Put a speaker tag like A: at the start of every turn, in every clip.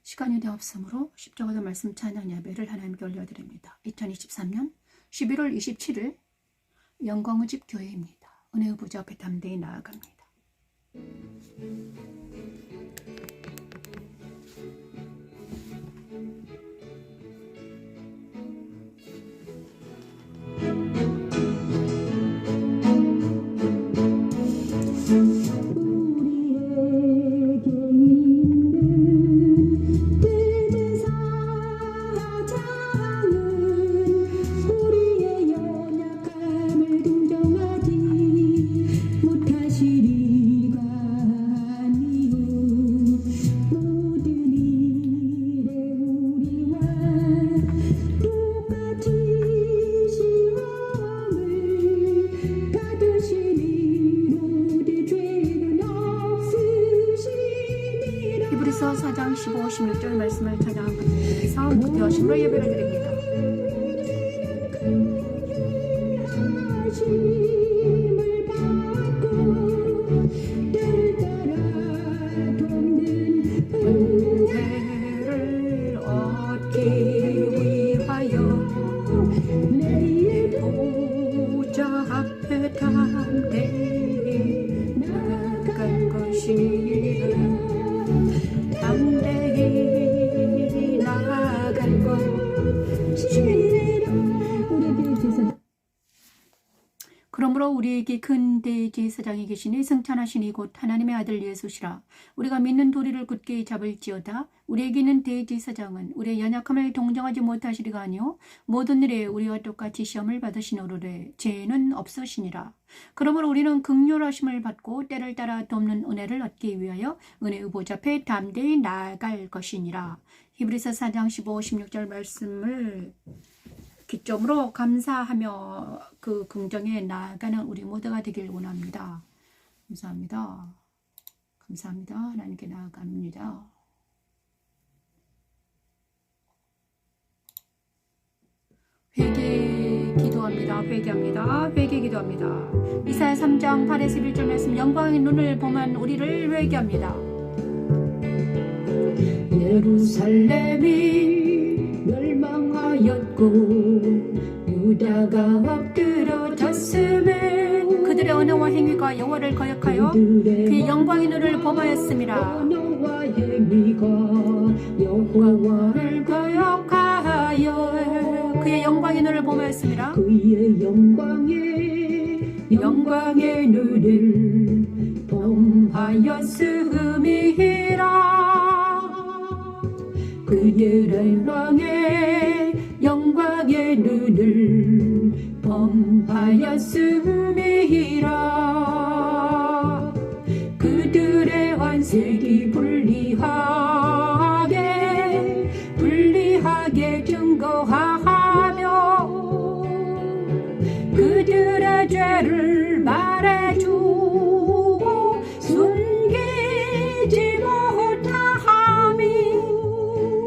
A: 시간이 되었으므로 십자가도 말씀 찬양 예배를 하나님께 올려드립니다. 2023년 11월 27일 영광의 집 교회입니다. 은혜의 보좌 앞에 담대히 나아갑니다. 히브리서 4장 15, 16절 말씀을 찬양하면서 무대하심으로 예배를 드립니다. 은혜를 얻기 위하여 내 보좌 앞에 담대히 나아갈 것이라. 담대히 나아갈 것이라. 그러므로 우리에게 큰 대제사장이 계시니 승천하시니 곧 하나님의 아들 예수시라. 우리가 믿는 도리를 굳게 잡을지어다. 우리에게 있는 대제사장은 우리의 연약함을 동정하지 못하시리가 아니요 모든 일에 우리와 똑같이 시험을 받으시노로되 죄는 없으시니라. 그러므로 우리는 긍휼하심을 받고 때를 따라 돕는 은혜를 얻기 위하여 은혜의 보좌 앞에 담대히 나아갈 것이니라. 히브리서 4장 15, 16절 말씀을 기점으로 감사하며 그 긍정에 나아가는 우리 모두가 되길 원합니다. 감사합니다. 감사합니다. 하나님께 나아갑니다. 회개 기도합니다. 회개합니다. 회개 기도합니다. 이사야 3장 8에서 11절 말씀 영광의 눈을 범한 우리를 회개합니다. 예루살렘이 멸망하였고 유다가 엎드러졌음에 그들의 언어와 행위가 여호와를 거역하여 그의 영광의 눈을 범하였습니다. 여호와를 거역하여 그의 영광의 눈을 범하였습니다. 그의 영광의 눈을 범하였음이라. 그들의 영광의 눈을 범하였음이라. 그들의 환색이 불리하게 증거하며 그들의 죄를 말해주고 숨기지 못하함이.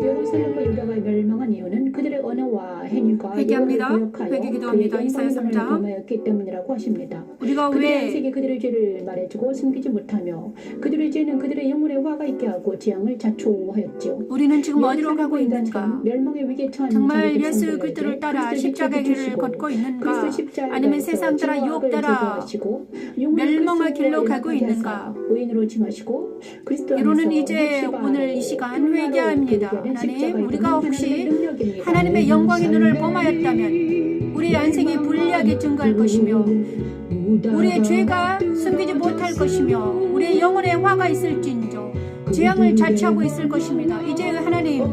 A: 예루살렘과 유다가 멸망한 이유는 그들의 언어와 행위가 회개합니다. 회개기도합니다. 이사야 3장 범하였기 때문이라고 하십니다. 우리가 왜 세계 그들의 죄를 말해주고 숨기지 못하며 그들의 죄는 그들의 영혼에 화가 있게 하고 재앙을 자초하였죠. 우리는 지금 어디로 가고 있는가? 멸망의 위기에 처한 정말 예수 그리스도를 따라 십자가의 길을 걷고 있는가? 아니면 세상 따라 유혹 따라 멸망의 길로 가고 있는가? 이로는 이제 오늘 이 시간 회개합니다. 하나님, 우리가 혹시 하나님의 영광의 눈을 범하였다면 우리의 안색이 불리하게 증거할 것이며 우리의 죄가 숨기지 못할 것이며 우리의 영혼에 화가 있을진저 재앙을 자초하고 있을 것입니다. 이제 하나님,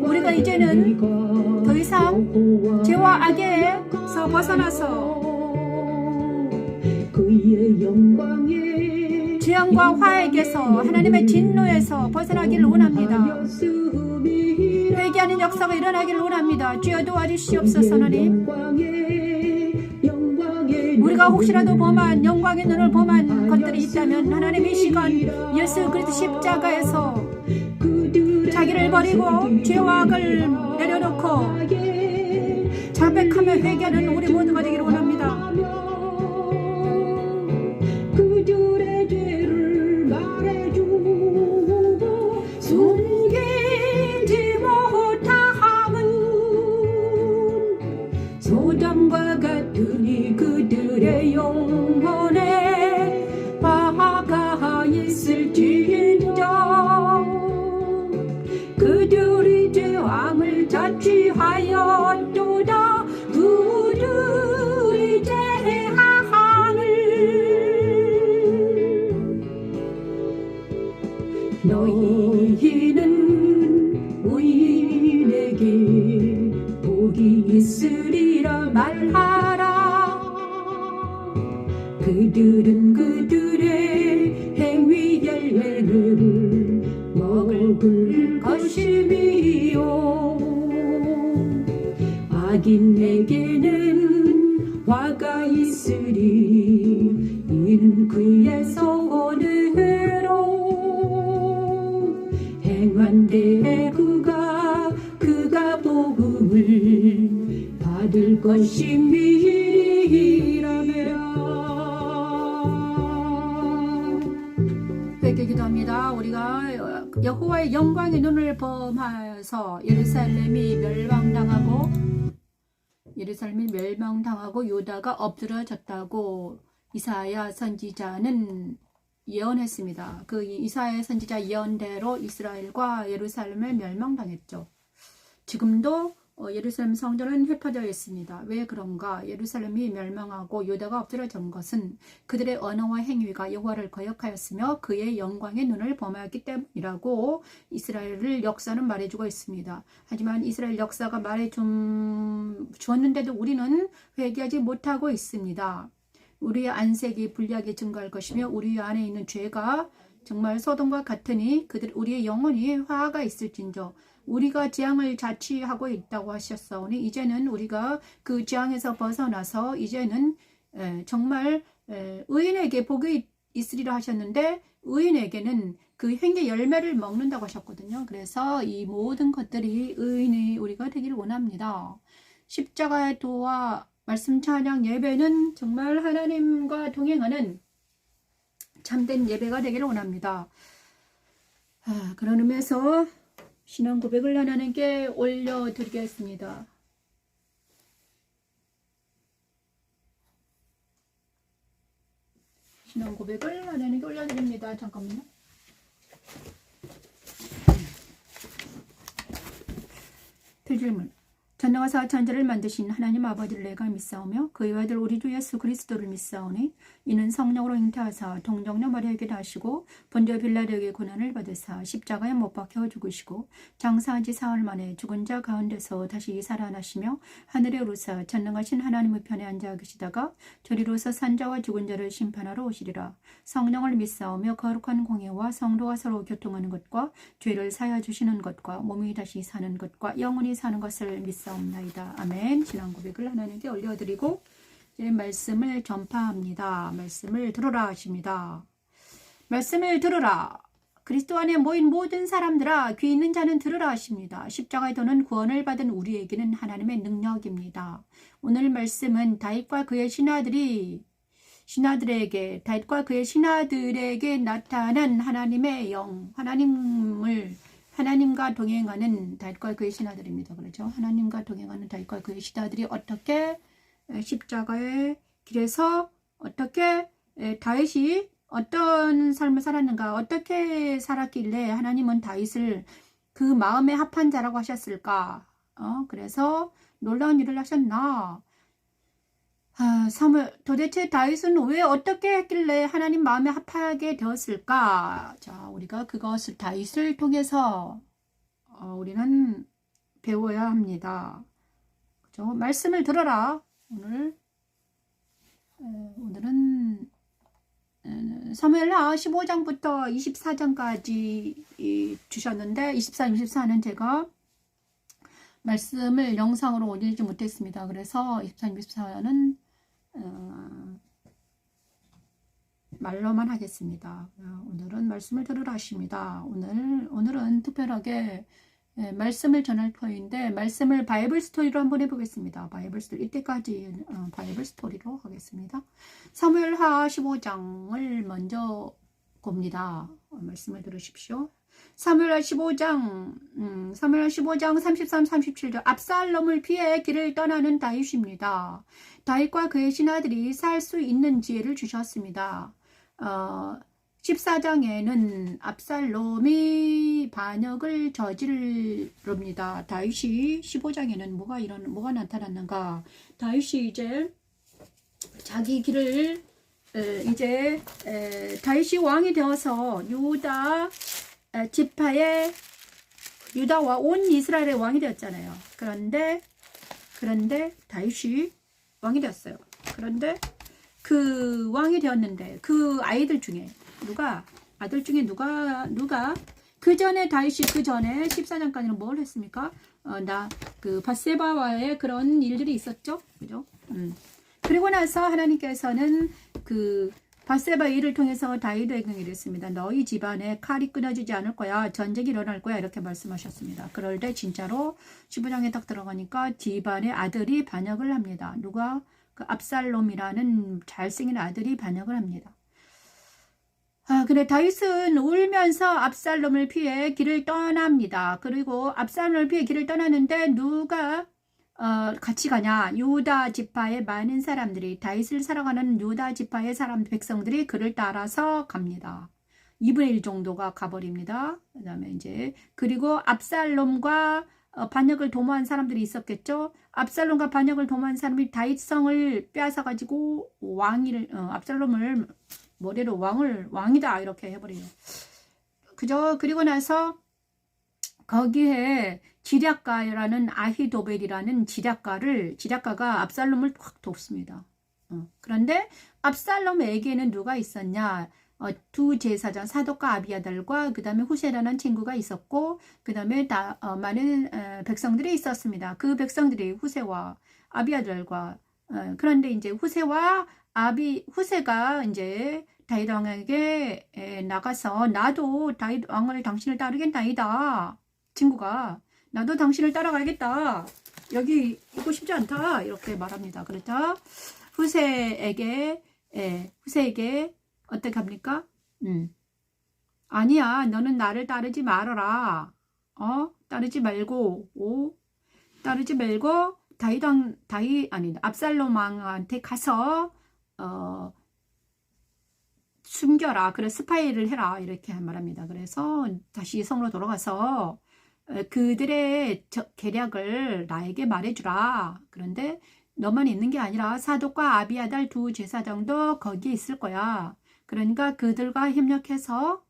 A: 우리가 이제는 더 이상 죄와 악에서 벗어나서 재앙과 화에게서 하나님의 진노에서 벗어나기를 원합니다. 회개하는 역사가 일어나기를 원합니다. 주여 도와주시옵소서. 하나님, 우리가 혹시라도 범한 영광의 눈을 범한 것들이 있다면 하나님 이 시간 예수 그리스도 십자가에서 자기를 버리고 죄와 악을 내려놓고 자백하며 회개하는 우리 모두가 되기를 원합니다. 그들의 죄를 말해주고 숨기지 너희는 의인에게 복이 있으리라 말하라. 그들은 그들의 행위 열매를 먹을 것이미요. 악인에게는 화가 있으리. 이는 그의 소원으로 행한데 그가 복음을 받을 것임이라며. 회개 기도합니다. 우리가 여호와의 영광의 눈을 범하여서 예루살렘이 멸망당하고 유다가 엎드러졌다고 이사야 선지자는 예언했습니다. 그 이사야 선지자 예언대로 이스라엘과 예루살렘을 멸망당했죠. 지금도 예루살렘 성전은 흩어져 있습니다. 왜 그런가? 예루살렘이 멸망하고 유다가 엎드러진 것은 그들의 언어와 행위가 여호와를 거역하였으며 그의 영광의 눈을 범하였기 때문이라고 이스라엘 역사는 말해주고 있습니다. 하지만 이스라엘 역사가 말해주었는데도 우리는 회개하지 못하고 있습니다. 우리의 안색이 불리하게 증가할 것이며 우리 안에 있는 죄가 정말 소돔과 같으니 우리의 영혼이 화가 있을진저 우리가 재앙을 자취하고 있다고 하셨사오니 이제는 우리가 그 재앙에서 벗어나서 이제는 정말 의인에게 복이 있으리라 하셨는데 의인에게는 그 행의 열매를 먹는다고 하셨거든요. 그래서 이 모든 것들이 의인이 우리가 되기를 원합니다. 십자가의 도와 말씀 찬양 예배는 정말 하나님과 동행하는 참된 예배가 되기를 원합니다. 그런 의미에서 신앙 고백을 하나님께 올려드리겠습니다. 신앙 고백을 하나님께 올려드립니다. 잠깐만요. 질문. 전능하사 천지를 만드신 하나님 아버지를 내가 믿사오며 그의 아들 우리 주 예수 그리스도를 믿사오니 이는 성령으로 잉태하사 동정녀 마리아에게 나시고 본디오 빌라도에게 고난을 받으사 십자가에 못 박혀 죽으시고 장사한 지 사흘 만에 죽은 자 가운데서 다시 살아나시며 하늘에 오르사 전능하신 하나님의 편에 앉아 계시다가 저리로서 산자와 죽은 자를 심판하러 오시리라. 성령을 믿사오며 거룩한 공예와 성도가 서로 교통하는 것과 죄를 사하여 주시는 것과 몸이 다시 사는 것과 영원히 사는 것을 믿사오며 없나이다. 아멘. 신앙 고백을 하나님께 올려드리고 이제 말씀을 전파합니다. 말씀을 들으라 하십니다. 말씀을 들으라. 그리스도 안에 모인 모든 사람들아 귀 있는 자는 들으라 하십니다. 십자가의 도는 구원을 받은 우리에게는 하나님의 능력입니다. 오늘 말씀은 다윗과 그의 다윗과 그의 신하들에게 나타난 하나님의 영, 하나님과 동행하는 다윗과 그의 신하들입니다. 그렇죠? 하나님과 동행하는 다윗과 그의 신하들이 어떻게 십자가의 길에서 어떻게 다윗이 어떤 삶을 살았는가, 어떻게 살았길래 하나님은 다윗을 그 마음에 합한 자라고 하셨을까? 그래서 놀라운 일을 하셨나? 도대체 다윗은 왜 어떻게 했길래 하나님 마음에 합하게 되었을까? 자, 우리가 그것을 다윗을 통해서 우리는 배워야 합니다. 그죠? 말씀을 들어라. 오늘은 사무엘하 15장부터 24장까지 주셨는데 23, 24는 제가 말씀을 영상으로 올리지 못했습니다. 그래서 23, 24는 말로만 하겠습니다. 오늘은 말씀을 들으라 하십니다. 오늘은 특별하게 말씀을 전할 터인데 말씀을 바이블 스토리로 한번 해보겠습니다. 바이블 스토리 이때까지 바이블 스토리로 하겠습니다. 사무엘하 15장을 먼저 봅니다. 말씀을 들으십시오. 사무엘하 15장 33, 37절 압살롬을 피해 길을 떠나는 다윗입니다. 다윗과 그의 신하들이 살 수 있는 지혜를 주셨습니다. 14장에는 압살롬이 반역을 저지릅니다. 다윗이 15장에는 뭐가 나타났는가? 다윗이 이제 자기 길을 다윗이 왕이 되어서 유다 지파의 유다와 온 이스라엘의 왕이 되었잖아요. 그런데 다윗이 왕이 되었어요. 그런데 그 왕이 되었는데 그 아이들 중에 아들 중에 누가 그 전에 다윗이 그 전에 14장까지는 뭘 했습니까? 그 밧세바와의 그런 일들이 있었죠. 그죠? 그리고 나서 하나님께서는 그 밧세바 일을 통해서 다윗에게 이랬습니다. 너희 집안에 칼이 끊어지지 않을 거야. 전쟁이 일어날 거야. 이렇게 말씀하셨습니다. 그럴 때 진짜로 15장에 딱 들어가니까 집안의 아들이 반역을 합니다. 누가? 그 압살롬이라는 잘생긴 아들이 반역을 합니다. 근데 다윗은 울면서 압살롬을 피해 길을 떠납니다. 그리고 압살롬을 피해 길을 떠나는데 누가 같이 가냐? 유다 지파의 많은 사람들이, 다윗을 사랑하는 유다 지파의 백성들이 그를 따라서 갑니다. 2분의 1 정도가 가버립니다. 그 다음에 그리고 압살롬과 반역을 도모한 사람들이 있었겠죠. 압살롬과 반역을 도모한 사람이 다윗성을 빼앗아가지고 압살롬을 머리로 왕이다 이렇게 해버려요. 그죠? 그리고 나서 거기에 지략가라는 아히도벨이라는 지략가가 압살롬을 확 돕습니다. 그런데 압살롬에게는 누가 있었냐? 두 제사장 사독과 아비아달과 그 다음에 후세라는 친구가 있었고 그 다음에 많은 백성들이 있었습니다. 그 백성들이 후세와 아비아달과 그런데 후세가 다윗 왕에게 나가서 나도 다윗 왕을 당신을 따르겠나이다. 친구가 나도 당신을 따라가야겠다. 여기 있고 싶지 않다. 이렇게 말합니다. 그러자 후세에게 어떻게 합니까? 아니야. 너는 나를 따르지 말아라. 따르지 말고 압살롬 왕한테 가서 숨겨라. 그래 스파이를 해라. 이렇게 말합니다. 그래서 다시 성으로 돌아가서 그들의 계략을 나에게 말해주라. 그런데 너만 있는 게 아니라 사독과 아비아달 두 제사장도 거기에 있을 거야. 그러니까 그들과 협력해서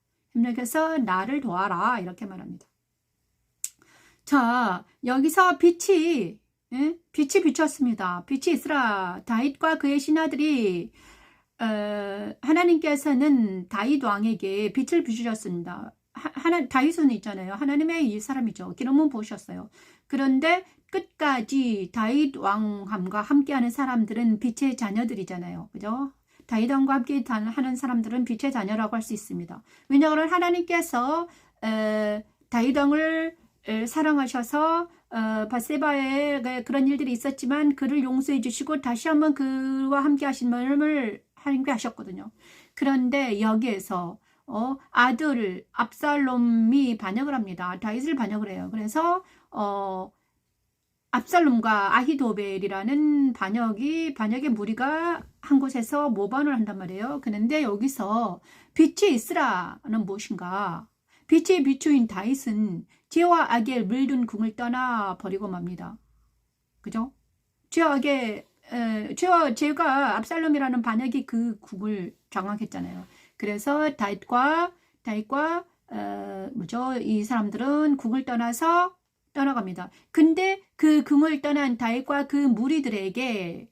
A: 나를 도와라. 이렇게 말합니다. 자, 여기서 빛이 비쳤습니다. 빛이 있으라. 다윗과 그의 신하들이 하나님께서는 다윗 왕에게 빛을 비추셨습니다. 다윗은 있잖아요. 하나님의 이 사람이죠. 기름은 보셨어요. 그런데 끝까지 다윗 왕함과 함께하는 사람들은 빛의 자녀들이잖아요. 그죠? 다윗 왕과 함께 하는 사람들은 빛의 자녀라고 할 수 있습니다. 왜냐하면 하나님께서 다윗 왕을 사랑하셔서 밧세바의 그런 일들이 있었지만 그를 용서해 주시고 다시 한번 그와 함께 하심을 함께 하셨거든요. 그런데 여기에서 아들 압살롬이 반역을 합니다. 다윗을 반역을 해요. 그래서 압살롬과 아히도벨이라는 반역의 무리가 한 곳에서 모반을 한단 말이에요. 그런데 여기서 빛이 있으라는 무엇인가? 빛의 비추인 다윗은 죄와 악에 물든 궁을 떠나 버리고 맙니다. 그죠? 죄가 압살롬이라는 반역이 그 궁을 장악했잖아요. 그래서 다윗과 이 사람들은 궁을 떠나갑니다. 근데 그 궁을 떠난 다윗과 그 무리들에게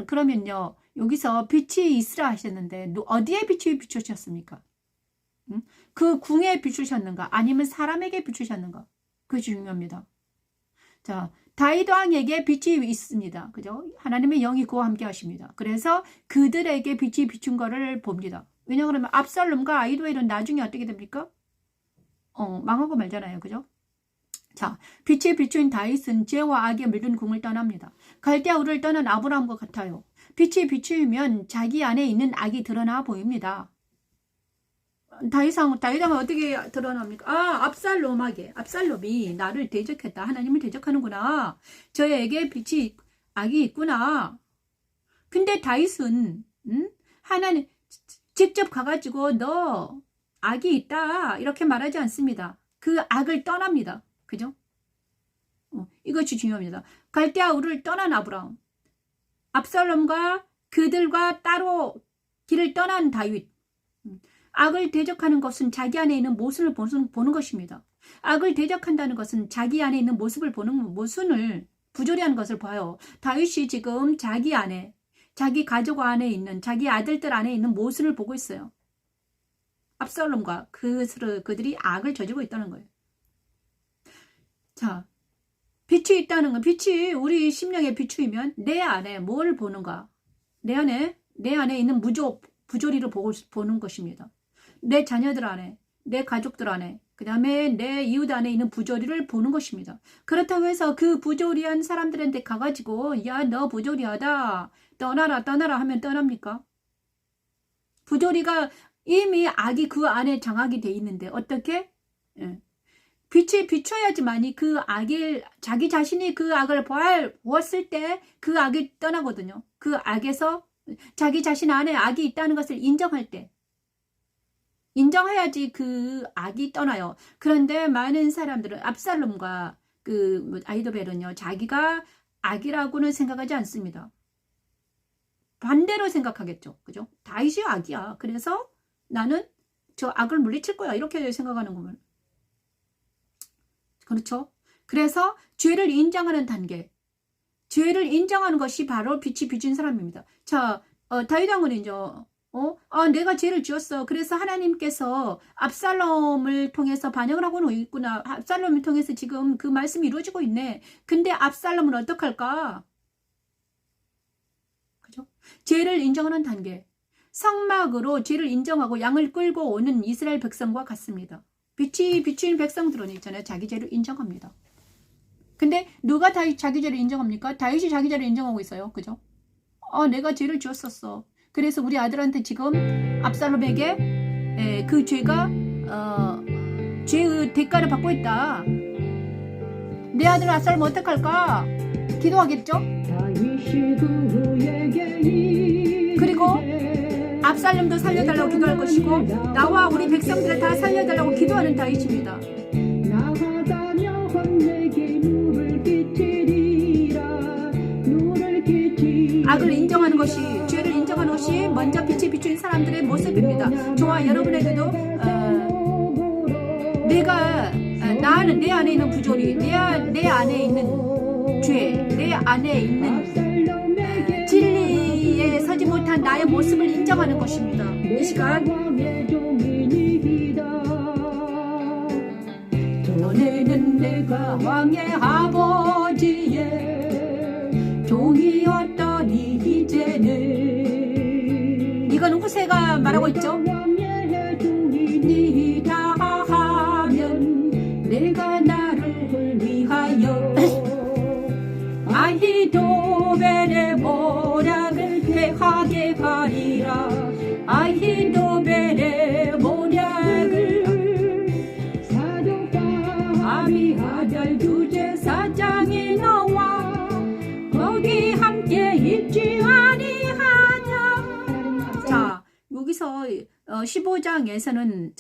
A: 그러면요, 여기서 빛이 있으라 하셨는데 어디에 빛이 비추셨습니까? 그 궁에 비추셨는가? 아니면 사람에게 비추셨는가? 그게 중요합니다. 자, 다윗 왕에게 빛이 있습니다. 그죠? 하나님의 영이 그와 함께 하십니다. 그래서 그들에게 빛이 비춘 거를 봅니다. 왜냐하면 압살롬과 아히도벨은 나중에 어떻게 됩니까? 망하고 말잖아요. 그죠? 자, 빛에 비춘 다윗은 죄와 악에 물든 궁을 떠납니다. 갈대아 우를 떠난 아브라함과 같아요. 빛이 비추면 자기 안에 있는 악이 드러나 보입니다. 다윗왕은 어떻게 드러납니까? 압살롬이 나를 대적했다. 하나님을 대적하는구나. 저에게 악이 있구나. 근데 다윗은 하나님 직접 가가지고 너 악이 있다 이렇게 말하지 않습니다. 그 악을 떠납니다. 그죠? 이것이 중요합니다. 갈대아 우를 떠난 아브라함, 압살롬과 그들과 따로 길을 떠난 다윗. 악을 대적하는 것은 자기 안에 있는 모순을 보는 것입니다. 악을 대적한다는 것은 자기 안에 있는 모습을 보는 모순을 부조리한 것을 봐요. 다윗이 지금 자기 안에, 자기 가족 안에 있는, 자기 아들들 안에 있는 모순을 보고 있어요. 압살롬과 그들이 악을 저지르고 있다는 거예요. 자, 빛이 있다는 건, 빛이 우리 심령의 비추이면 내 안에 뭘 보는가? 내 안에 있는 부조리를 보는 것입니다. 내 자녀들 안에, 내 가족들 안에, 그 다음에 내 이웃 안에 있는 부조리를 보는 것입니다. 그렇다고 해서 그 부조리한 사람들한테 가가지고 야, 너 부조리하다, 떠나라 하면 떠납니까? 부조리가 이미 악이 그 안에 장악이 돼 있는데 어떻게? 예. 빛이 비춰야지만이 그 악을, 자기 자신이 그 악을 보았을 때 그 악이 떠나거든요. 그 악에서 자기 자신 안에 악이 있다는 것을 인정할 때, 인정해야지 그 악이 떠나요. 그런데 많은 사람들은 압살롬과 아히도벨은요, 자기가 악이라고는 생각하지 않습니다. 반대로 생각하겠죠. 그죠? 다윗이 악이야. 그래서 나는 저 악을 물리칠 거야. 이렇게 생각하는 거면. 그렇죠? 그래서 죄를 인정하는 단계. 죄를 인정하는 것이 바로 빛이 비친 사람입니다. 자, 다윗 왕은요, 내가 죄를 지었어. 그래서 하나님께서 압살롬을 통해서 반영을 하고 있구나. 압살롬을 통해서 지금 그 말씀이 이루어지고 있네. 근데 압살롬은 어떡할까? 그죠? 죄를 인정하는 단계. 성막으로 죄를 인정하고 양을 끌고 오는 이스라엘 백성과 같습니다. 빛이 비추인 백성들은 있잖아요. 자기 죄를 인정합니다. 근데 누가 자기 죄를 인정합니까? 다윗이 자기 죄를 인정하고 있어요. 그죠? 내가 죄를 지었었어. 그래서 우리 아들한테 지금 압살롬에게 그 죄가 죄의 대가를 받고 있다. 내 아들 압살롬 어떡할까? 기도하겠죠? 그리고 압살롬도 살려달라고 기도할 것이고 나와 우리 백성들을 다 살려달라고 기도하는 다윗입니다. 악을 인정하는 것이, 죄를 인정하는 것이 먼저 빛이 비추인 사람들의 모습입니다. 저와 여러분에게도 나는 내 안에 있는 부조리, 내 안에 있는 죄, 내 안에 있는 진리에 서지 못한 나의 모습을 인정하는 것입니다. 이 시간 전에는 내가 왕의 아버지의 종이었더니 이제는, 이건 후세가 말하고 있죠. 니다 하면 내가 나를 위하여 아히도벨의 모략을 패하게 하리라. 아히도벨의 모략을 아비아달 주제사장이 나와 거기 함께 있지 아니하냐. 자, 여기서 15장에서는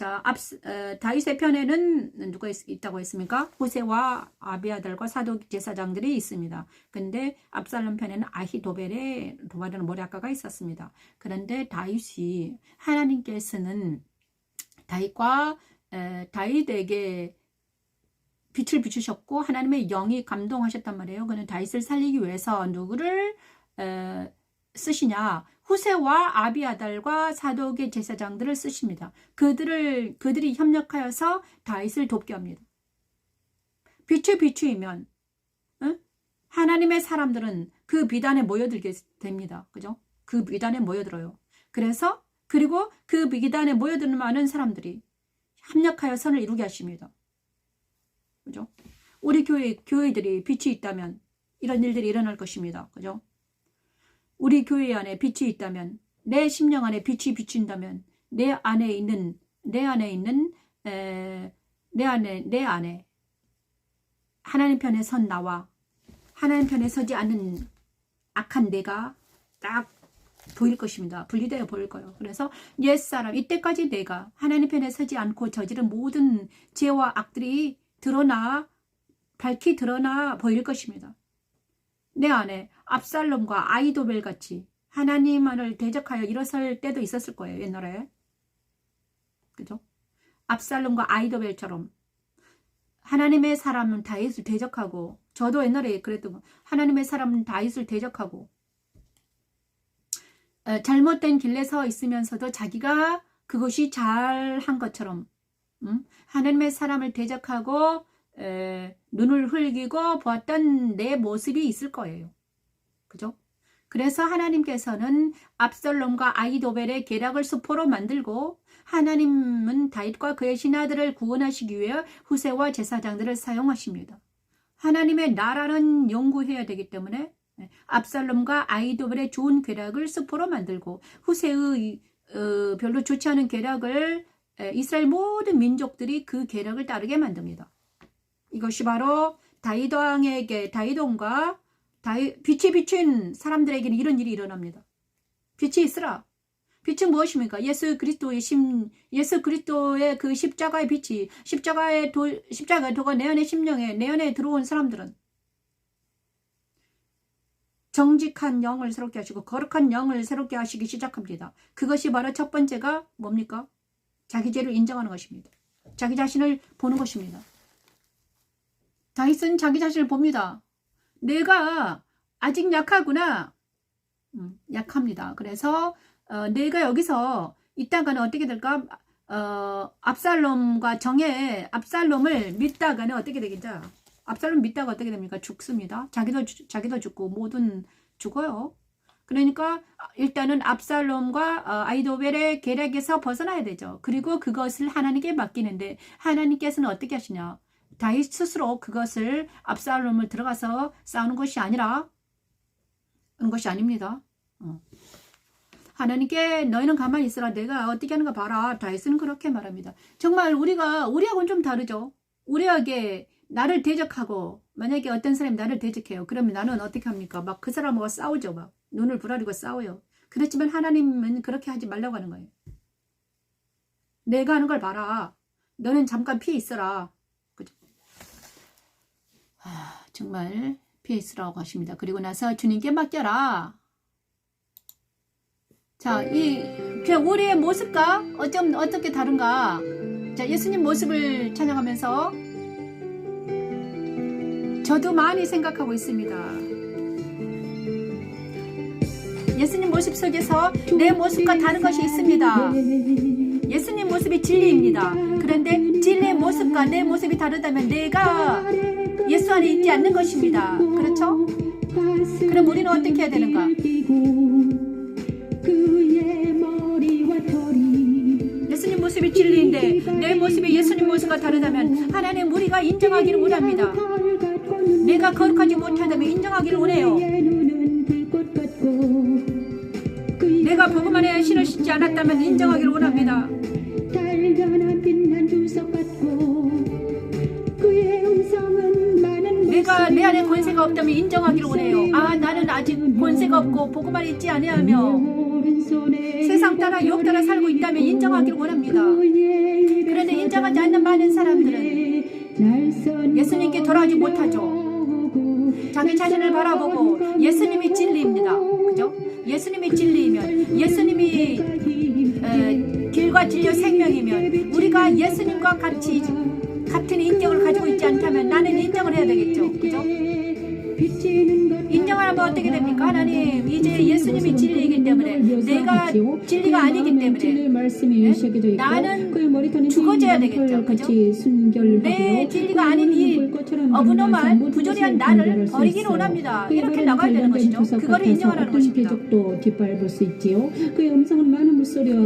A: 다윗의 편에는 누가 있다고 했습니까? 호세와 아비아달과 사독 제사장들이 있습니다. 근데 압살롬 편에는 아히도벨의 도발하는 모략가가 있었습니다. 그런데 다윗이, 하나님께서는 다윗에게 빛을 비추셨고 하나님의 영이 감동하셨단 말이에요. 그는 다윗을 살리기 위해서 누구를 쓰시냐? 후세와 아비아달과 사독의 제사장들을 쓰십니다. 그들이 협력하여서 다윗을 돕게 합니다. 빛이 비추이면 하나님의 사람들은 그 비단에 모여들게 됩니다. 그죠? 그 비단에 모여들어요. 그리고 그 비단에 모여드는 많은 사람들이 협력하여 선을 이루게 하십니다. 그죠? 우리 교회들이 빛이 있다면 이런 일들이 일어날 것입니다. 그죠? 우리 교회 안에 빛이 있다면, 내 심령 안에 빛이 비춘다면, 내 안에 하나님 편에 선 나와 하나님 편에 서지 않는 악한 내가 딱 보일 것입니다. 분리되어 보일 거예요. 그래서 옛사람, 이때까지 내가 하나님 편에 서지 않고 저지른 모든 죄와 악들이 밝히 드러나 보일 것입니다. 내 안에 압살롬과 아히도벨 같이 하나님을 대적하여 일어설 때도 있었을 거예요. 옛날에. 그죠? 압살롬과 아이도벨처럼 하나님의 사람은 다윗을 대적하고, 저도 옛날에 그랬던 거, 하나님의 사람은 다윗을 대적하고 잘못된 길에 서 있으면서도 자기가 그것이 잘한 것처럼 하나님의 사람을 대적하고 눈을 흘기고 보았던 내 모습이 있을 거예요. 그죠? 그래서 하나님께서는 압살롬과 아히도벨의 계략을 수포로 만들고, 하나님은 다윗과 그의 신하들을 구원하시기 위해 후세와 제사장들을 사용하십니다. 하나님의 나라는 영구해야 되기 때문에 압살롬과 아히도벨의 좋은 계략을 수포로 만들고, 후세의 별로 좋지 않은 계략을 이스라엘 모든 민족들이 그 계략을 따르게 만듭니다. 이것이 바로 다윗 왕에게, 다윗 왕과 빛이 비춘 사람들에게는 이런 일이 일어납니다. 빛이 있으라. 빛은 무엇입니까? 예수 그리스도의 그 십자가의 빛이, 십자가의 도가 내 안의 심령에, 내 안에 들어온 사람들은 정직한 영을 새롭게 하시고 거룩한 영을 새롭게 하시기 시작합니다. 그것이 바로 첫 번째가 뭡니까? 자기 죄를 인정하는 것입니다. 자기 자신을 보는 것입니다. 다윗은 자기 자신을 봅니다. 내가 아직 약하구나. 약합니다. 그래서 내가 여기서 있다가는 어떻게 될까? 압살롬과 압살롬을 믿다가는 어떻게 되겠죠? 압살롬 믿다가 어떻게 됩니까? 죽습니다. 자기도 죽고 모든 죽어요. 그러니까 일단은 압살롬과 아히도벨의 계략에서 벗어나야 되죠. 그리고 그것을 하나님께 맡기는데, 하나님께서는 어떻게 하시냐? 다윗 스스로 그것을 압살롬을 들어가서 싸우는 것이 아니라, 그런 것이 아닙니다. 하나님께 너희는 가만히 있으라, 내가 어떻게 하는가 봐라. 다윗은 그렇게 말합니다. 정말 우리하고는 좀 다르죠. 우리에게 나를 대적하고, 만약에 어떤 사람이 나를 대적해요. 그러면 나는 어떻게 합니까? 막 그 사람하고 싸우죠. 막 눈을 부라리고 싸워요. 그렇지만 하나님은 그렇게 하지 말라고 하는 거예요. 내가 하는 걸 봐라. 너는 잠깐 피해 있어라. 그죠? 정말 피해 있으라고 하십니다. 그리고 나서 주님께 맡겨라. 자, 우리의 모습과 어떻게 다른가? 자, 예수님 모습을 찬양하면서 저도 많이 생각하고 있습니다. 예수님 모습 속에서 내 모습과 다른 것이 있습니다. 예수님 모습이 진리입니다. 그런데 진리의 모습과 내 모습이 다르다면 내가 예수 안에 있지 않는 것입니다. 그렇죠? 그럼 우리는 어떻게 해야 되는가? 예수님 모습이 진리인데 내 모습이 예수님 모습과 다르다면 하나님 우리가 인정하기를 원합니다. 내가 거룩하지 못하다면 인정하기를 원해요. 내가 복음 안에 신을 신지 않았다면 인정하기를 원합니다. 내가 내 안에 권세가 없다면 인정하기를 원해요. 나는 아직 권세가 없고 복음 안에 있지 아니하며 세상 따라 유혹 따라 살고 있다면 인정하기를 원합니다. 그런데 인정하지 않는 많은 사람들은 예수님께 돌아오지 못하죠. 자기 자신을 바라보고 예수님이 진리입니다. 그죠? 예수님이 진리이면, 예수님이 길과 진리와 생명이면, 우리가 예수님과 같은 인격을 가지고 있지 않다면 나는 인정을 해야 되겠죠. 그죠? 인정하면 어떻게 됩니까? 하나님, 이제 예수님이 진리이기 때문에 내가 진리가 아니기 때문에 나는 죽어져야 되겠죠. 그죠? 내 진리가 아닌 이 어부너만 부조리한 나를 버리기를 원합니다. 이렇게 나가야 되는 것이죠. 그거를 인정하라는 것입니다.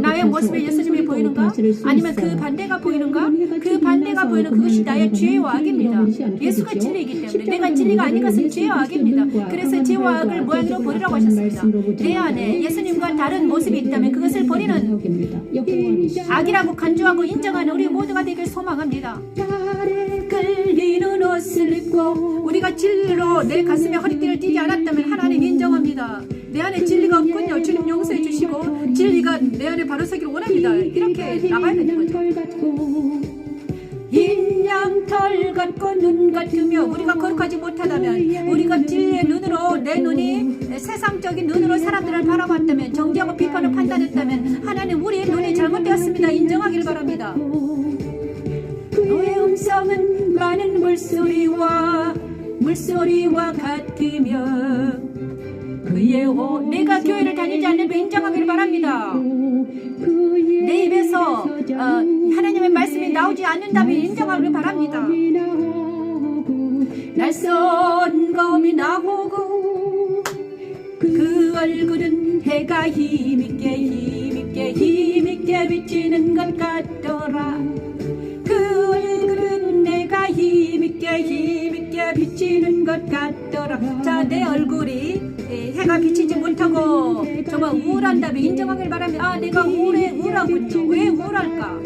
A: 나의 모습에 예수님이 보이는가? 아니면 그 반대가 보이는가? 그 반대가 보이는 그것이 나의 죄와 악입니다. 예수가 진리이기 때문에 내가 진리가 아닌 것은 죄와 악입니다. 그래서 죄와 악을 무한으로 버리라고 하셨습니다. 내 안에 예수님과 다른 모습이 있다면 그것을 버리는, 악이라고 간주하고 인정하는 우리 모두가 되길 소망합니다. 끌리는 옷을 입고 우리가 진리로 내 가슴에 허리띠를 띠지 않았다면 하나님 인정합니다. 내 안에 진리가 없군요. 주님 용서해 주시고 진리가 내 안에 바로 서기를 원합니다. 이렇게 나가야 되는 거죠. 인양털 털 같고 눈 같으며 우리가 거룩하지 못하다면 우리가 진리의 눈으로 내 눈이 세상적인 눈으로 사람들을 바라봤다면 정죄하고 비판을 판단했다면 하나님 우리의 눈이 잘못되었습니다. 인정하길 바랍니다. 너의 음성은 많은 물소리와 같으며 그의 내가 교회를 다니지 않는 거 인정하길 바랍니다. 내 입에서 하나님의 말씀이 나오지 않는다면 인정하길 바랍니다. 낯선 검이 나오고 그 얼굴은 해가 힘있게 비치는 것 같더라. 그 얼굴은 내가 힘있게 비치는 것 같더라. 자, 내 얼굴이 해가 비치지 못하고 정말 우울한다면 인정하길 바랍니다. 아, 내가 우울하군요. 왜 우울할까?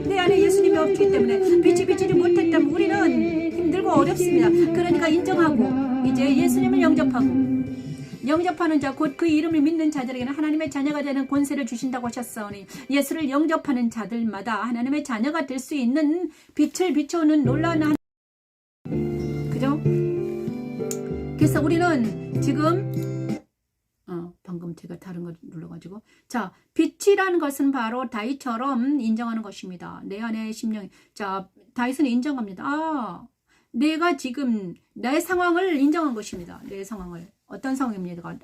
A: 내 안에 예수님이 없기 때문에 빛이 비치지 못했다면 우리는 힘들고 어렵습니다. 그러니까 인정하고 이제 예수님을 영접하는 자 곧 그 이름을 믿는 자들에게는 하나님의 자녀가 되는 권세를 주신다고 하셨사오니 예수를 영접하는 자들마다 하나님의 자녀가 될 수 있는 빛을 비춰오는 놀라운 그죠? 그래서 우리는 지금 방금 제가 다른 걸 눌러가지고 자 빛이라는 것은 바로 다윗처럼 인정하는 것입니다. 내 안에 심령이 자 다윗은 인정합니다. 아 내가 지금 내 상황을 인정한 것입니다. 내 상황을 어떤 상황입니까?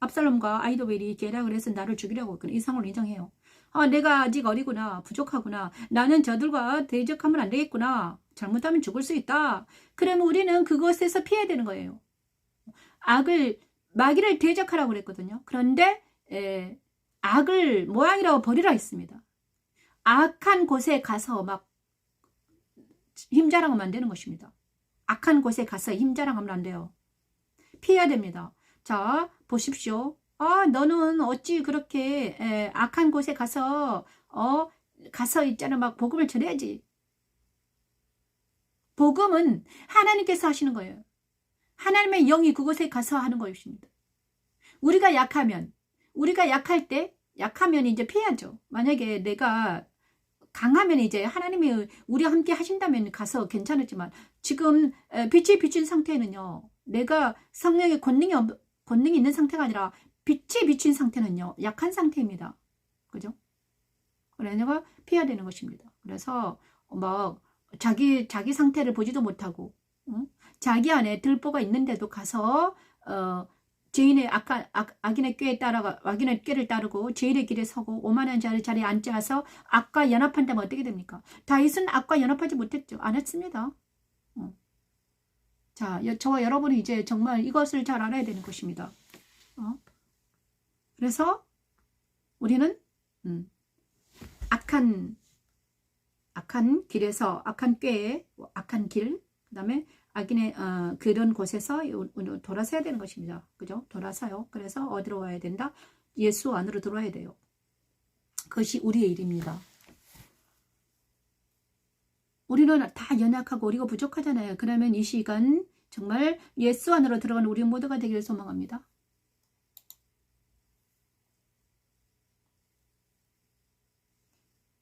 A: 압살롬과 아이도벨이 계략을 해서 나를 죽이려고 이 상황을 인정해요. 아 내가 아직 어리구나 부족하구나 나는 저들과 대적하면 안 되겠구나 잘못하면 죽을 수 있다. 그러면 우리는 그것에서 피해야 되는 거예요. 마귀를 대적하라고 그랬거든요. 그런데 악을 모양이라고 버리라 했습니다. 악한 곳에 가서 막 힘자랑하면 안 되는 것입니다. 악한 곳에 가서 힘자랑하면 안 돼요. 피해야 됩니다. 자 보십시오. 아 너는 어찌 그렇게 악한 곳에 가서 있잖아 막 복음을 전해야지. 복음은 하나님께서 하시는 거예요. 하나님의 영이 그곳에 가서 하는 것입니다. 우리가 약하면 이제 피해야죠. 만약에 내가 강하면 이제 하나님이 우리와 함께 하신다면 가서 괜찮았지만 지금 빛이 비친 상태는요. 내가 성령의 권능이 있는 상태가 아니라 빛이 비친 상태는요. 약한 상태입니다. 그죠? 그래서 내가 피해야 되는 것입니다. 그래서 막 자기 상태를 보지도 못하고 자기 안에 들보가 있는데도 가서 죄인의 악인의 꾀를 따르고 죄인의 길에 서고 오만한 자리에 앉아서 악과 연합한다면 어떻게 됩니까? 다윗은 악과 연합하지 못했죠. 안 했습니다. 자, 저와 여러분이 이제 정말 이것을 잘 알아야 되는 것입니다. 그래서 우리는 악한 길에서 악한 꾀에 악한 길 그다음에 악인의 그런 곳에서 돌아서야 되는 것입니다. 그죠? 돌아서요. 그래서 어디로 와야 된다? 예수 안으로 들어와야 돼요. 그것이 우리의 일입니다. 우리는 다 연약하고 우리가 부족하잖아요. 그러면 이 시간 정말 예수 안으로 들어가는 우리 모두가 되기를 소망합니다.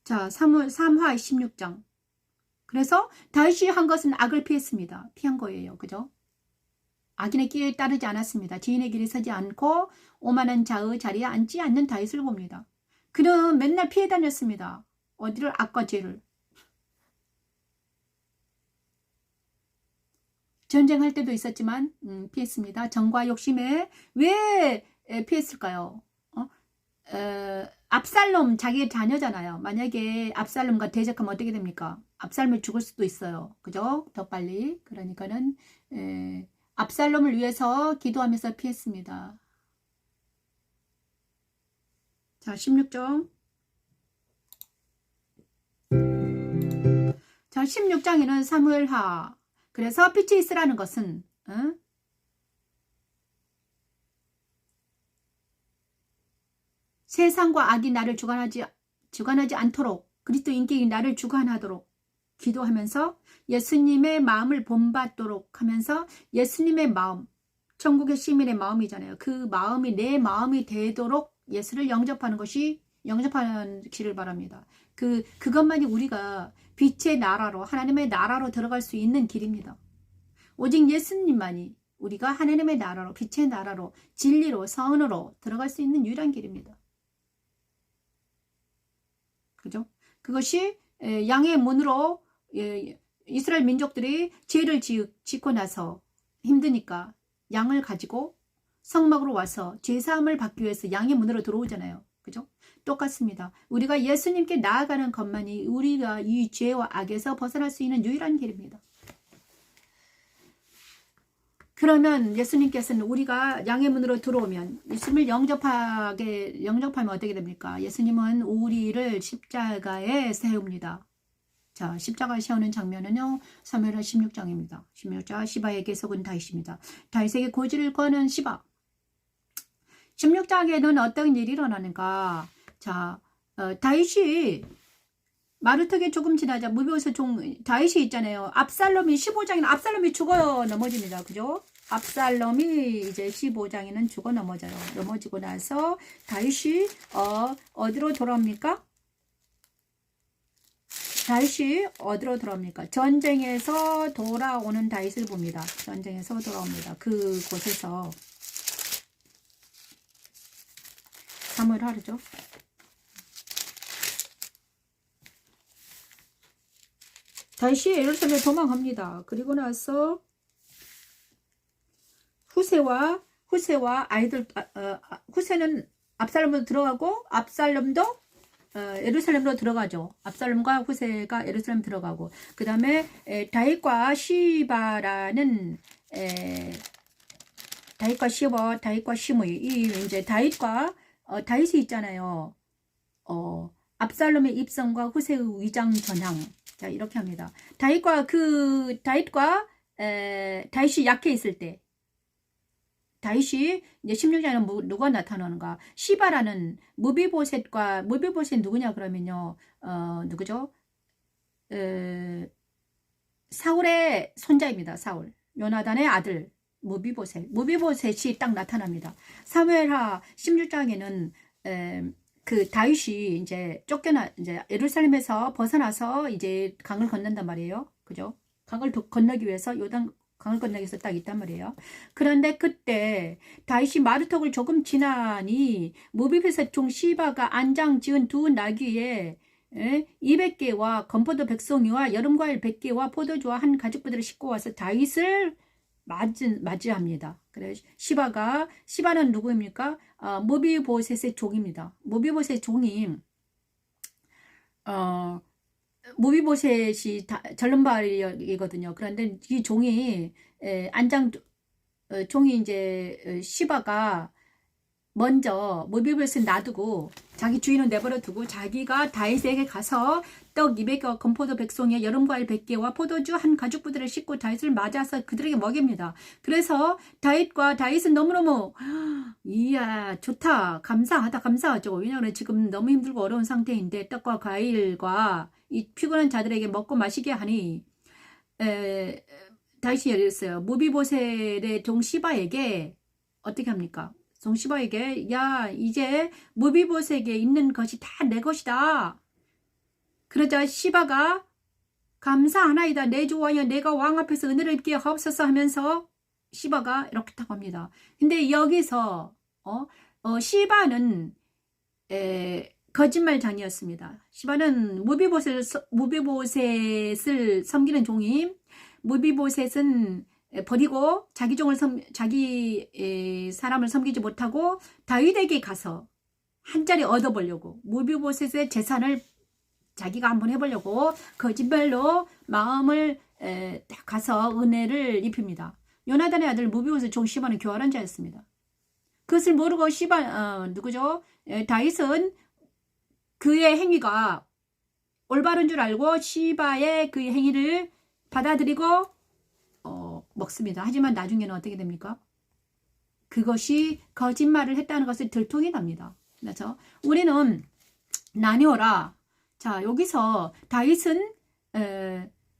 A: 자, 3화 16장. 그래서 다윗이 한 것은 악을 피했습니다. 피한 거예요. 그죠? 악인의 길에 따르지 않았습니다. 지인의 길에 서지 않고 오만한 자의 자리에 앉지 않는 다윗을 봅니다. 그는 맨날 피해 다녔습니다. 어디를? 악과 죄를. 전쟁할 때도 있었지만 피했습니다. 정과 욕심에 왜 피했을까요? 압살롬 자기의 자녀잖아요. 만약에 압살롬과 대적하면 어떻게 됩니까? 압살롬이 죽을 수도 있어요. 그죠? 더 빨리. 그러니까는 압살롬을 위해서 기도하면서 피했습니다. 자, 16장. 자, 16장에는 사무엘하. 그래서 빛이 있으라는 것은 세상과 악이 나를 주관하지 않도록 그리스도 인격이 나를 주관하도록 기도하면서 예수님의 마음을 본받도록 하면서 예수님의 마음, 천국의 시민의 마음이잖아요. 그 마음이 내 마음이 되도록 예수를 영접하는 길을 바랍니다. 그것만이 우리가 빛의 나라로, 하나님의 나라로 들어갈 수 있는 길입니다. 오직 예수님만이 우리가 하나님의 나라로, 빛의 나라로, 진리로, 선으로 들어갈 수 있는 유일한 길입니다. 그죠? 그것이 양의 문으로 이스라엘 민족들이 죄를 짓고 나서 힘드니까 양을 가지고 성막으로 와서 죄사함을 받기 위해서 양의 문으로 들어오잖아요. 그죠? 똑같습니다. 우리가 예수님께 나아가는 것만이 우리가 이 죄와 악에서 벗어날 수 있는 유일한 길입니다. 그러면 예수님께서는 우리가 양의 문으로 들어오면, 예수님을 영접하면 어떻게 됩니까? 예수님은 우리를 십자가에 세웁니다. 자, 십자가에 세우는 장면은요, 사무엘하 16장입니다. 16장, 시바에게 속은 다윗입니다. 다윗에게 고지를 거는 시바. 16장에는 어떤 일이 일어나는가? 자, 다윗이 마루턱에 조금 지나자 무비보셋 다윗이 있잖아요. 압살롬이 15장에는 압살롬이 죽어 넘어집니다. 그죠? 압살롬이 이제 15장에는 죽어 넘어져요. 넘어지고 나서 다윗이 어디로 돌아옵니까? 다윗이 어디로 돌아옵니까? 전쟁에서 돌아오는 다윗을 봅니다. 전쟁에서 돌아옵니다. 그곳에서 사무엘 하루죠. 다윗이 예루살렘에 도망갑니다. 그리고 나서 후세와 아이들, 후세는 압살롬으로 들어가고 압살롬도 예루살렘으로 들어가죠. 압살롬과 후세가 예루살렘 들어가고, 그 다음에 다윗과 시바라는 다윗과 시므이, 이 이제 다윗이 있잖아요. 압살롬의 입성과 후세의 위장 전향. 자, 이렇게 합니다. 다윗이 약해 있을 때, 다윗이 이제 16장에는 누가 나타나는가? 시바라는 무비보셋 누구냐 그러면요, 누구죠? 사울의 손자입니다. 사울. 요나단의 아들 무비보셋이 딱 나타납니다. 사무엘하 16장에는 그 다윗이 이제 이제 예루살렘에서 벗어나서 이제 강을 건넌단 말이에요. 그죠? 강을 건너기 위해서 강을 건너기 위해서 딱 있단 말이에요. 그런데 그때 다윗이 마루턱을 조금 지나니 무비보셋 종 시바가 안장 지은 두 나귀에 200개와 건포도 100송이와 여름과일 100개와 포도주와 한 가죽부대를 싣고 와서 다윗을 맞이합니다. 그래, 시바는 누구입니까? 무비보셋의 종입니다. 무비보셋 종이, 무비보셋이 절름발이거든요. 그런데 이 종이, 종이 이제, 시바가 먼저 무비보셋을 놔두고 자기 주인은 내버려 두고 자기가 다윗에게 가서 떡 200개와 건포도 100송이에 여름과일 100개와 포도주 한 가죽부대를 싣고 다윗을 맞아서 그들에게 먹입니다. 그래서 다윗은 너무너무 이야 좋다, 감사하죠. 왜냐하면 지금 너무 힘들고 어려운 상태인데 떡과 과일과 이 피곤한 자들에게 먹고 마시게 하니 다윗이 이랬어요. 무비보셋의 종 시바에게 어떻게 합니까? 시바에게, 야, 이제 무비보셋에게 있는 것이 다 내 것이다. 그러자 시바가 감사하나이다. 내 주와여 내가 왕 앞에서 은혜를 입게 하옵소서 하면서 시바가 이렇게 딱 합니다. 근데 여기서 시바는 거짓말장이었습니다. 시바는 무비보셋을 섬기는 종임, 무비보셋은 버리고 자기 사람을 섬기지 못하고 다윗에게 가서 한 자리 얻어보려고, 무비보셋의 재산을 자기가 한번 해보려고 거짓말로 마음을 가서 은혜를 입힙니다. 요나단의 아들 무비보셋 종 시바는 교활한 자였습니다. 그것을 모르고 누구죠? 다윗은 그의 행위가 올바른 줄 알고 시바의 그 행위를 받아들이고 먹습니다. 하지만 나중에는 어떻게 됩니까? 그것이 거짓말을 했다는 것을 들통이 납니다. 그래서 우리는 나뉘어라. 자, 여기서 다윗은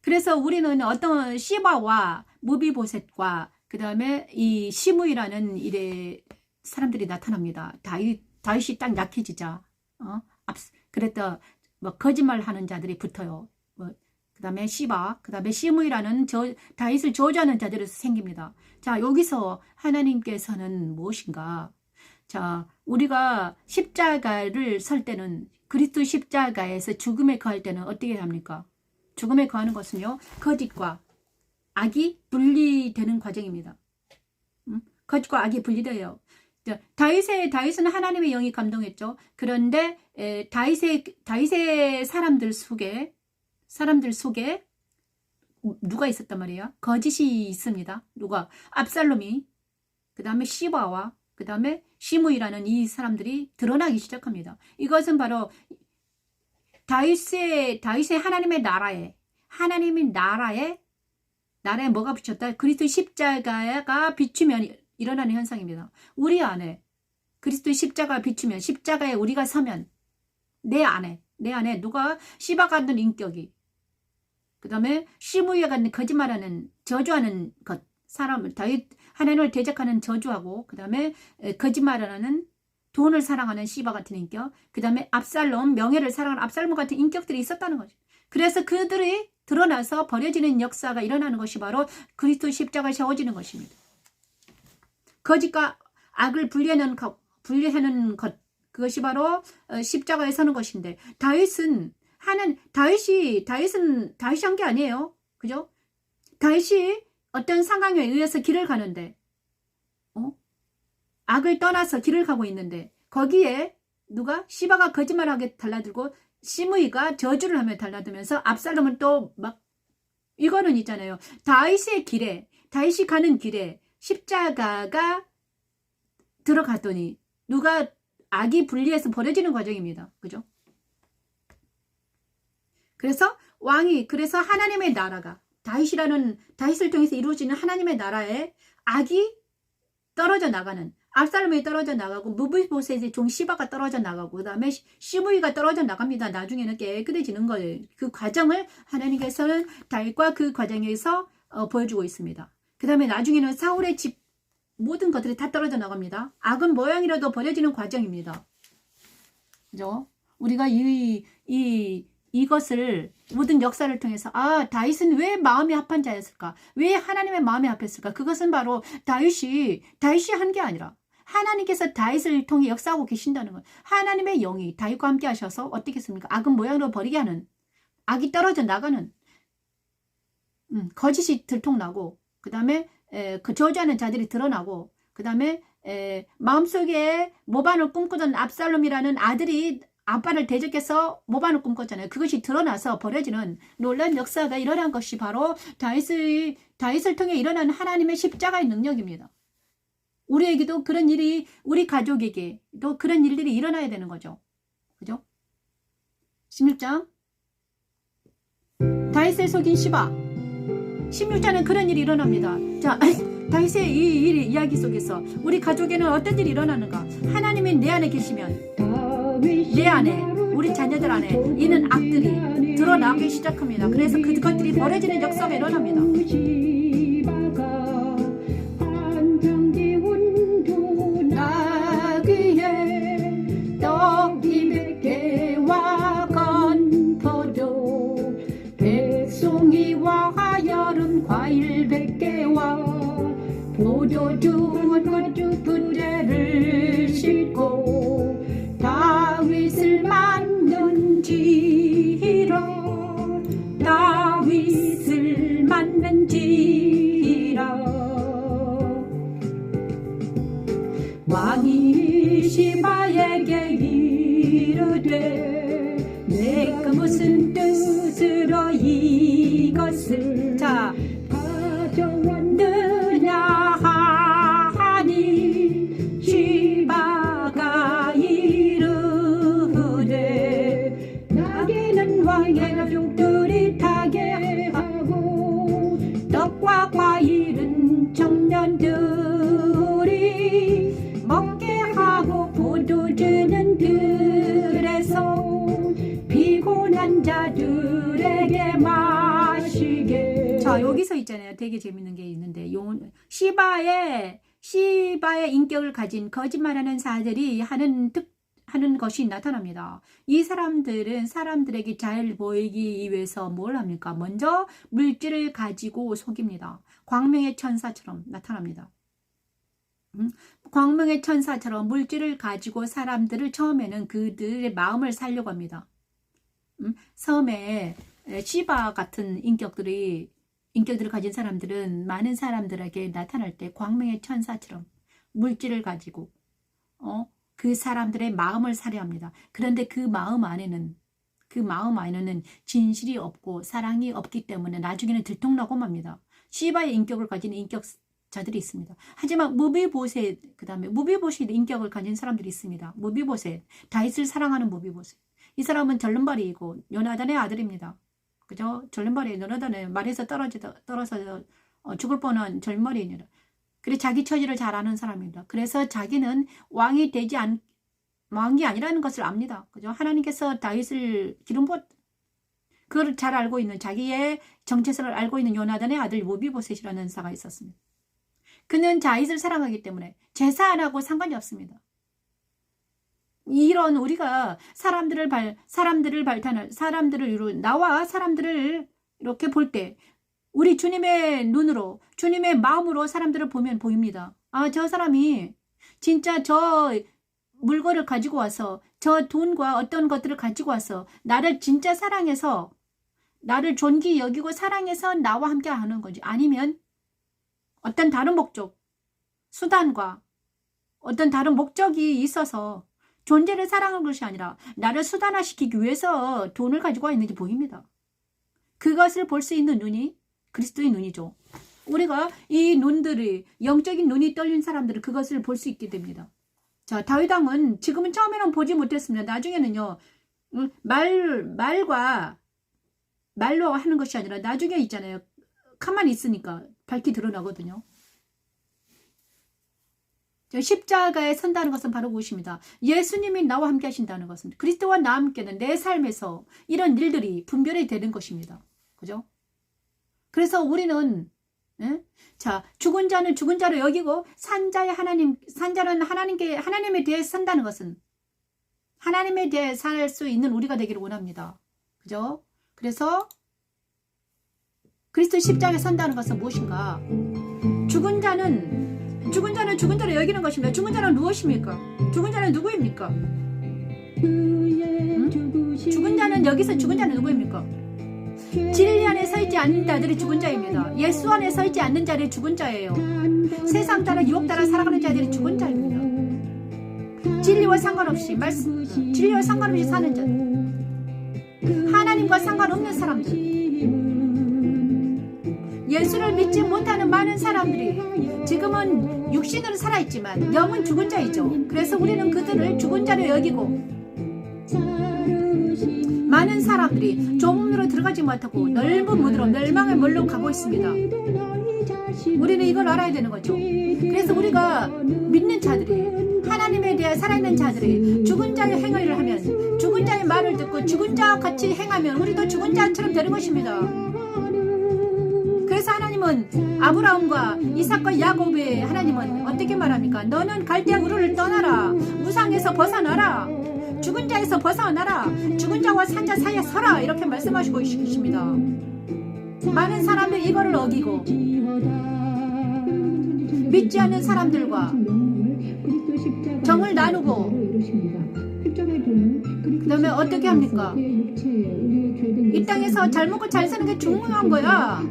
A: 그래서 우리는 어떤 시바와 무비보셋과 그 다음에 이 시므이라는 일의 사람들이 나타납니다. 다윗이 딱 약해지자 그랬다 뭐 거짓말하는 자들이 붙어요. 그 다음에 시바, 그 다음에 시므이라는 다윗을 저주하는 자들에서 생깁니다. 자, 여기서 하나님께서는 무엇인가? 자, 우리가 십자가를 설 때는, 그리스도 십자가에서 죽음에 거할 때는 어떻게 합니까? 죽음에 거하는 것은요, 거짓과 악이 분리되는 과정입니다. 거짓과 악이 분리돼요. 다윗은 하나님의 영이 감동했죠. 그런데 다윗의 사람들 속에 누가 있었단 말이에요? 거짓이 있습니다. 누가? 압살롬이, 그 다음에 시바와 그 다음에 시므이라는 이 사람들이 드러나기 시작합니다. 이것은 바로 다윗의 하나님의 나라에 뭐가 비쳤다? 그리스도 십자가가 비추면 일어나는 현상입니다. 우리 안에 그리스도의 십자가가 비추면, 십자가에 우리가 서면 내 안에 누가 시바가 갖는 인격이, 그 다음에 시므이가 갖는 거짓말하는, 저주하는 것, 사람을, 하나님을 대적하는 저주하고, 그 다음에 거짓말하는, 돈을 사랑하는 시바 같은 인격, 그 다음에 압살롬, 명예를 사랑하는 압살롬 같은 인격들이 있었다는 거죠. 그래서 그들이 드러나서 버려지는 역사가 일어나는 것이 바로 그리스도 십자가에 세워지는 것입니다. 거짓과 악을 분리하는 것, 그것이 바로 십자가에 서는 것인데, 다윗이 한 게 아니에요. 그죠? 다윗이 어떤 상황에 의해서 길을 가는데, 악을 떠나서 길을 가고 있는데, 거기에 누가? 시바가 거짓말하게 달라들고, 시므이가 저주를 하며 달라들면서, 압살롬은 또 막, 이거는 있잖아요. 다윗이 가는 길에 십자가가 들어갔더니, 누가 악이 분리해서 버려지는 과정입니다. 그죠? 그래서 하나님의 나라가, 다윗을 통해서 이루어지는 하나님의 나라에 악이 떨어져 나가는, 압살롬이 떨어져 나가고, 무비보셋의 종 시바가 떨어져 나가고, 그 다음에 시므이가 떨어져 나갑니다. 나중에는 깨끗해지는 거예요. 그 과정을 하나님께서는 다윗과 그 과정에서 보여주고 있습니다. 그 다음에 나중에는 사울의 집, 모든 것들이 다 떨어져 나갑니다. 악은 모양이라도 버려지는 과정입니다. 그죠? 우리가 이것을 모든 역사를 통해서, 다윗은 왜 마음이 합한 자였을까? 왜 하나님의 마음이 합했을까? 그것은 바로 다윗이 한 게 아니라 하나님께서 다윗을 통해 역사하고 계신다는 것. 하나님의 영이 다윗과 함께 하셔서 어떻게 했습니까? 악은 모양으로 버리게 하는, 악이 떨어져 나가는, 거짓이 들통나고, 그 다음에 그 저주하는 자들이 드러나고, 그 다음에 마음속에 모반을 꿈꾸던 압살롬이라는 아들이 아빠를 대적해서 모반을 꿈꿨잖아요. 그것이 드러나서 버려지는 놀라운 역사가 일어난 것이 바로 다윗을 통해 일어난 하나님의 십자가의 능력입니다. 우리에게도 그런 일이, 우리 가족에게도 그런 일들이 일어나야 되는 거죠. 그죠? 16장 다윗을 속인 시바, 16장은 그런 일이 일어납니다. 자, 다윗의 이 이야기 속에서 우리 가족에는 어떤 일이 일어나는가? 하나님이 내 안에 계시면, 내 안에, 우리 자녀들 안에 있는 악들이 드러나기 시작합니다. 그래서 그것들이 버려지는 역사가 일어납니다. 나귀에 떡 200개와 건포도, 백송이와 여름 과일 100개와 포도주 부대를 싣고 다윗을 맞는지라 왕이 시바에게 이르되 내가 무슨 뜻으로 이것을 가져왔느냐 하니 시바가 이르되 나귀는 왕의 가족들이 타게 하고 떡과 과일은 청년들이 먹게 하고 포도주는 들에서 피곤한 자들에게 마시게. 자, 여기서 있잖아요. 되게 재밌는 게 있는데, 시바의 인격을 가진 거짓말하는 자들이 하는 하는 것이 나타납니다. 이 사람들은 사람들에게 잘 보이기 위해서 뭘 합니까? 먼저 물질을 가지고 속입니다. 광명의 천사처럼 나타납니다. 광명의 천사처럼 물질을 가지고 사람들을 처음에는 그들의 마음을 살려고 합니다. 섬에 시바 같은 인격들을 가진 사람들은 많은 사람들에게 나타날 때 광명의 천사처럼 물질을 가지고 그 사람들의 마음을 사려 합니다. 그런데 그 마음 안에는 진실이 없고 사랑이 없기 때문에 나중에는 들통나고 맙니다. 시바의 인격을 가진 인격자들이 있습니다. 하지만 무비보셋, 그 다음에 무비보셋 인격을 가진 사람들이 있습니다. 무비보셋, 다윗을 사랑하는 무비보셋. 이 사람은 절름발이이고 요나단의 아들입니다. 그죠? 절름발이 요나단의 말에서 떨어져 죽을 뻔한 절머리입니다. 그래 자기 처지를 잘 아는 사람입니다. 그래서 자기는 왕이 아니라는 것을 압니다. 그죠? 하나님께서 다윗을 그걸 잘 알고 있는, 자기의 정체성을 알고 있는 요나단의 아들 무비보셋이라는 사가 있었습니다. 그는 다윗을 사랑하기 때문에 제사 안 하고 상관이 없습니다. 이런 우리가 나와 사람들을 이렇게 볼 때 우리 주님의 눈으로, 주님의 마음으로 사람들을 보면 보입니다. 아, 저 사람이 진짜 저 물건을 가지고 와서, 저 돈과 어떤 것들을 가지고 와서 나를 진짜 사랑해서, 나를 존귀 여기고 사랑해서 나와 함께 하는 거지. 아니면 어떤 다른 목적, 수단과 어떤 다른 목적이 있어서 존재를 사랑하는 것이 아니라 나를 수단화시키기 위해서 돈을 가지고 와 있는지 보입니다. 그것을 볼 수 있는 눈이 그리스도의 눈이죠. 우리가 이 눈들이, 영적인 눈이 떨린 사람들은 그것을 볼 수 있게 됩니다. 자, 다윗 왕은 지금은 처음에는 보지 못했습니다. 나중에는요, 말로 하는 것이 아니라 나중에 있잖아요. 가만히 있으니까 밝히 드러나거든요. 십자가에 선다는 것은 바로 그것입니다. 예수님이 나와 함께 하신다는 것은, 그리스도와 나와 함께는 내 삶에서 이런 일들이 분별이 되는 것입니다. 그죠? 그래서 우리는 자, 죽은 자는 죽은 자로 여기고 산자는 하나님에 대해 산다는 것은 하나님에 대해 살 수 있는 우리가 되기를 원합니다. 그죠? 그래서 그리스도 십자가에 선다는 것은 무엇인가? 죽은 자는 죽은 자로 여기는 것입니다. 죽은 자는 무엇입니까? 죽은 자는 누구입니까? 죽은 자는 여기서 죽은 자는 누구입니까? 진리 안에 서 있지 않는 자들이 죽은 자입니다. 예수 안에 서 있지 않는 자들이 죽은 자예요. 세상 따라 유혹 따라 살아가는 자들이 죽은 자입니다. 진리와 상관없이 사는 자, 하나님과 상관없는 사람들, 예수를 믿지 못하는 많은 사람들이 지금은 육신으로 살아있지만 영은 죽은 자이죠. 그래서 우리는 그들을 죽은 자로 여기고, 많은 사람들이 좁은 들어가지 못하고 넓은 문으로 멸망의 물로 가고 있습니다. 우리는 이걸 알아야 되는 거죠. 그래서 우리가 믿는 자들이, 하나님에 대해 살아있는 자들이 죽은 자의 행위를 하면, 죽은 자의 말을 듣고 죽은 자와 같이 행하면 우리도 죽은 자처럼 되는 것입니다. 그래서 하나님은 아브라함과 이삭과 야곱의 하나님은 어떻게 말합니까? 너는 갈대아 우르를 떠나라. 우상에서 벗어나라. 죽은 자에서 벗어나라. 죽은 자와 산자 사이에 서라. 이렇게 말씀하시고 계십니다. 많은 사람들이 이거를 어기고 믿지 않는 사람들과 정을 나누고, 그 다음에 어떻게 합니까? 이 땅에서 잘 먹고 잘 사는 게 중요한 거야.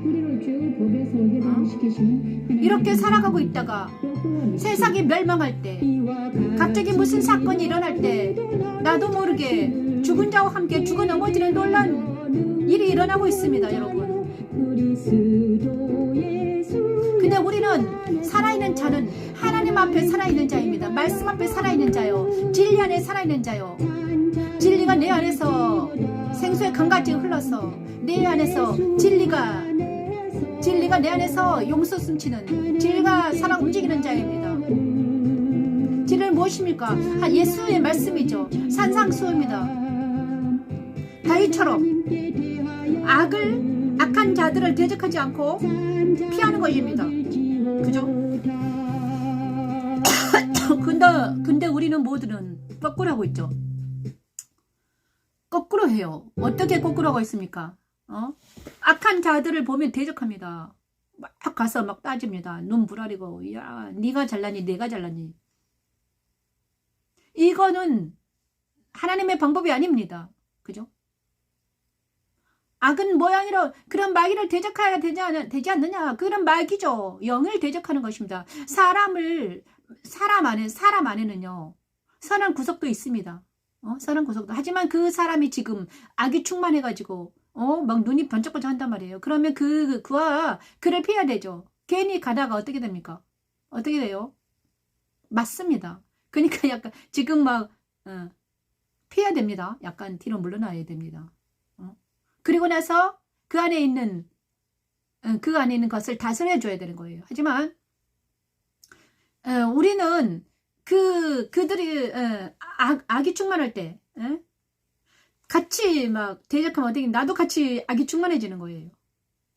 A: 이렇게 살아가고 있다가 세상이 멸망할 때, 갑자기 무슨 사건이 일어날 때 나도 모르게 죽은 자와 함께 죽어 넘어지는 놀라운 일이 일어나고 있습니다, 여러분. 근데 우리는 살아있는 자는 하나님 앞에 살아있는 자입니다. 말씀 앞에 살아있는 자요, 진리 안에 살아있는 자요. 진리가 내 안에서 생수의 강같이 흘러서 내 안에서 진리가 내 안에서 용서 숨치는, 진리가 살아 움직이는 자입니다. 진리는 무엇입니까? 예수의 말씀이죠. 산상수호입니다. 다윗처럼 악한 자들을 대적하지 않고 피하는 것입니다. 그죠? 근데 우리는 모두는 거꾸로 하고 있죠. 거꾸로 해요. 어떻게 거꾸로 하고 있습니까? 악한 자들을 보면 대적합니다. 막 가서 막 따집니다. 눈 부라리고, 야, 네가 잘나니, 내가 잘나니. 이거는 하나님의 방법이 아닙니다. 그죠? 악은 모양이로 그런 마귀를 대적해야 되지 않느냐? 그런 마귀죠. 영을 대적하는 것입니다. 사람 안에는요, 선한 구석도 있습니다. 선한 구석도. 하지만 그 사람이 지금 악이 충만해가지고, 막 눈이 번쩍번쩍 한단 말이에요. 그러면 그를 피해야 되죠. 괜히 가다가 어떻게 됩니까? 어떻게 돼요? 맞습니다. 그러니까 약간, 지금 막, 피해야 됩니다. 약간 뒤로 물러나야 됩니다. 그리고 나서 그 안에 있는 것을 다스려 줘야 되는 거예요. 하지만 우리는 그들이 악이 충만할 때 같이 막 대적하면 어떻게 나도 같이 악이 충만해지는 거예요.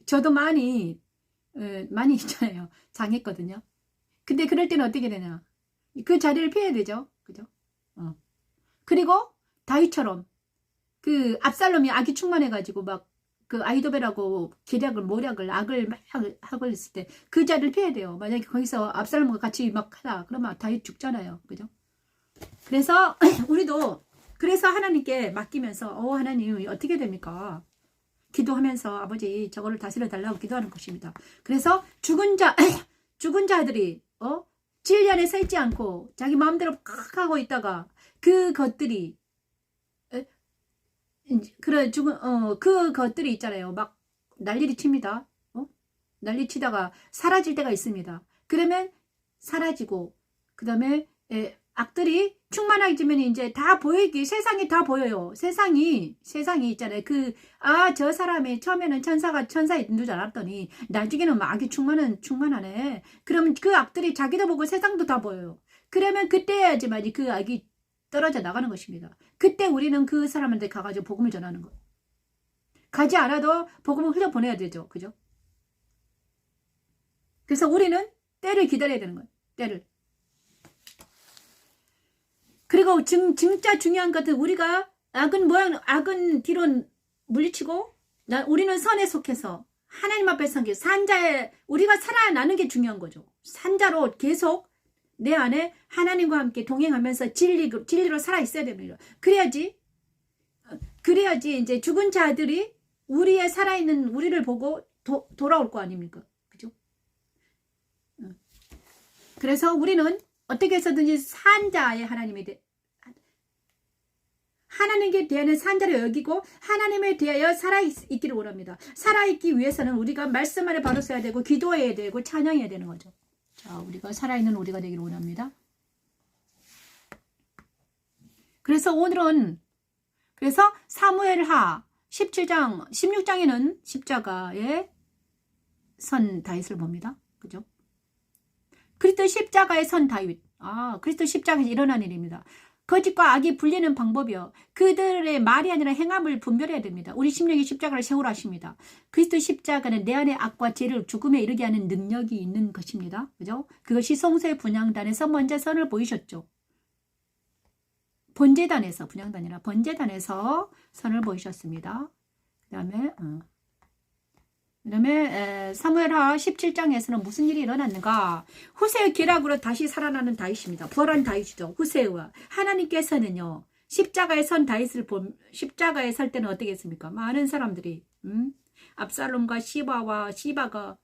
A: 저도 많이 있잖아요. 당했거든요. 근데 그럴 때는 어떻게 되냐? 그 자리를 피해야 되죠. 그죠? 그리고 다윗처럼 그 압살롬이 악이 충만해가지고 막 그 아이도벨하고 모략을 악을 막 하고 있을 때 그 자리를 피해야 돼요. 만약에 거기서 압살롬과 같이 막 하다 그러면 다윗 죽잖아요. 그죠? 그래서 우리도 그래서 하나님께 맡기면서 하나님 어떻게 됩니까? 기도하면서 아버지 저거를 다스려 달라고 기도하는 것입니다. 그래서 죽은 자들이 진리 안에 서 있지 않고 자기 마음대로 팍 하고 있다가 그것들이 그것들이 있잖아요. 막 난리를 칩니다. 난리 치다가 사라질 때가 있습니다. 그러면 사라지고 그 다음에 악들이 충만해지면 이제 다 보이기 세상이 다 보여요. 세상이 있잖아요. 저 사람이 처음에는 천사인 줄 알았더니 나중에는 막 악이 충만하네. 그러면 그 악들이 자기도 보고 세상도 다 보여요. 그러면 그때야지만 그 악이 떨어져 나가는 것입니다. 그때 우리는 그 사람한테 가가지고 복음을 전하는 거예요. 가지 않아도 복음을 흘려보내야 되죠. 그죠? 그래서 우리는 때를 기다려야 되는 거예요. 때를. 그리고 진짜 중요한 것은 우리가 악은 뒤로 물리치고 우리는 선에 속해서 하나님 앞에 섬기 우리가 살아나는 게 중요한 거죠. 산자로 계속 내 안에 하나님과 함께 동행하면서 진리로 살아있어야 됩니다. 그래야지 이제 죽은 자들이 우리의 살아있는 우리를 보고 돌아올 거 아닙니까? 그죠? 그래서 우리는 어떻게 해서든지 산자의 하나님께 대하여 산자로 여기고 하나님에 대하여 살아있기를 원합니다. 살아있기 위해서는 우리가 말씀 안에 바로 서야 되고 기도해야 되고 찬양해야 되는 거죠. 자, 우리가 살아있는 우리가 되기를 원합니다. 그래서 오늘은 사무엘하 17장 16장에는 십자가의 선 다윗을 봅니다. 그죠? 그리스도 십자가의 선 다윗. 그리스도 십자가에서 일어난 일입니다. 거짓과 악이 분리는 방법이요. 그들의 말이 아니라 행함을 분별해야 됩니다. 우리 심령이 십자가를 세우라 하십니다. 그리스도 십자가는 내 안의 악과 죄를 죽음에 이르게 하는 능력이 있는 것입니다. 그죠? 그것이 성소의 분향단에서 먼저 선을 보이셨죠. 번제단에서 선을 보이셨습니다. 그 다음에 사무엘하 17장에서는 무슨 일이 일어났는가? 후세의 계략으로 다시 살아나는 다윗입니다. 부활한 다윗이죠. 후세와 하나님께서는요. 십자가에 설 때는 어떻게 했습니까? 많은 사람들이 압살롬과 시바가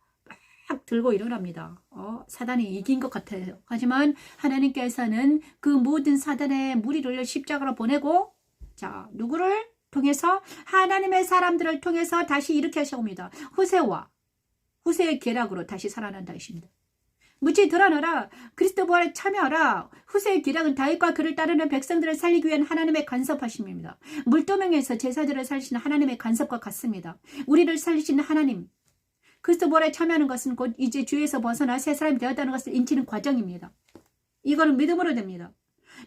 A: 막 들고 일어납니다. 사단이 이긴 것 같아요. 하지만 하나님께서는 그 모든 사단의 무리를 십자가로 보내고 누구를 통해서 하나님의 사람들을 통해서 다시 이렇게 하셔옵니다. 후세의 계략으로 다시 살아난다 하십니다. 무지 드러나라. 그리스도 부활에 참여하라. 후세의 계략은 다윗과 그를 따르는 백성들을 살리기 위한 하나님의 간섭하심입니다. 물도명에서 제사들을 살리시는 하나님의 간섭과 같습니다. 우리를 살리시는 하나님. 그리스도 부활에 참여하는 것은 곧 이제 죄에서 벗어나 새 사람이 되었다는 것을 인치는 과정입니다. 이거는 믿음으로 됩니다.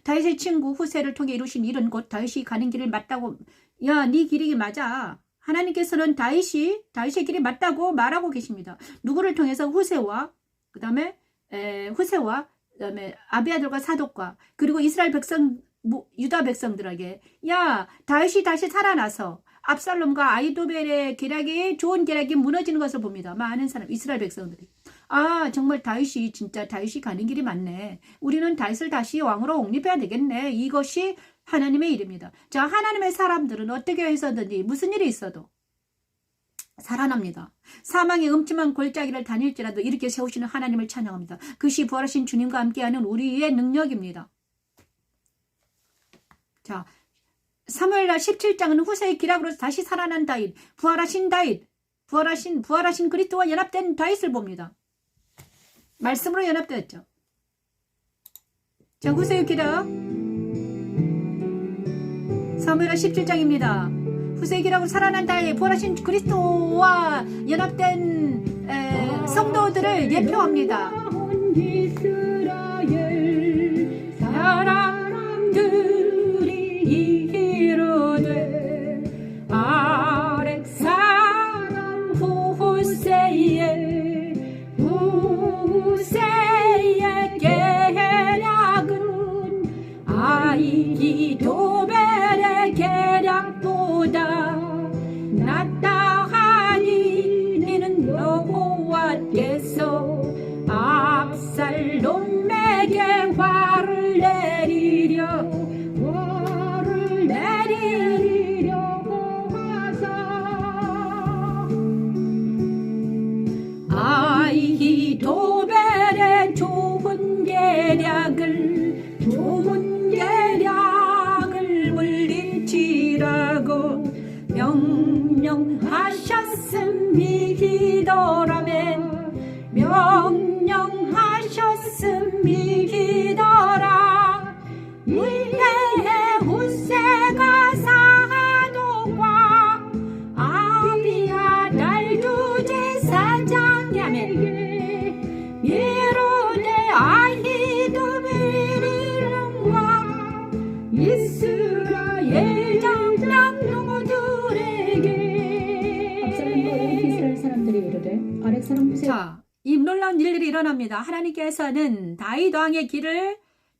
A: 다윗의 친구 후세를 통해 이루신 일은 곧 다윗이 가는 길을 맞다고 네 길이 맞아. 하나님께서는 다윗의 길이 맞다고 말하고 계십니다. 누구를 통해서 후세와 그 다음에 후세와 그다음에 아비아들과 사독과 그리고 이스라엘 백성 유다 백성들에게 야 다윗이 다시 살아나서 압살롬과 아이도벨의 계략이 좋은 계략이 무너지는 것을 봅니다. 많은 사람 이스라엘 백성들이 정말 다윗이 가는 길이 맞네. 우리는 다윗을 다시 왕으로 옹립해야 되겠네. 이것이 하나님의 일입니다. 자, 하나님의 사람들은 어떻게 해서든지 무슨 일이 있어도 살아납니다. 사망의 음침한 골짜기를 다닐지라도 이렇게 세우시는 하나님을 찬양합니다. 그것이 부활하신 주님과 함께하는 우리의 능력입니다. 자, 사무엘하 17장은 후세의 기락으로 다시 살아난 다윗, 부활하신 그리스도와 연합된 다윗을 봅니다. 말씀으로 연합되었죠. 자, 후세의 기락 사무엘하 17장입니다. 후세의 기락으로 살아난 다윗, 부활하신 그리스도와 연합된 성도들을 예표합니다. 사람들이 이르되 아렉 사람 후세의 계략은 아히도벨의 계략보다 낫다 하니 이는 여호와께서 압살롬에게 화를 내리려고 하사 아히도벨의 좋은 계략을 물리치라고 명령하셨음이더라. 이에 후세가 사독과 아비아달 두 제사장에게 이르되 아히도벨과 이스라엘 장랑 누구들에게
B: 이스라엘 사람들이 이르되 아렉 사람 후세.
A: 자, 이 놀라운 일들이 일어납니다. 하나님께서는 다윗 왕의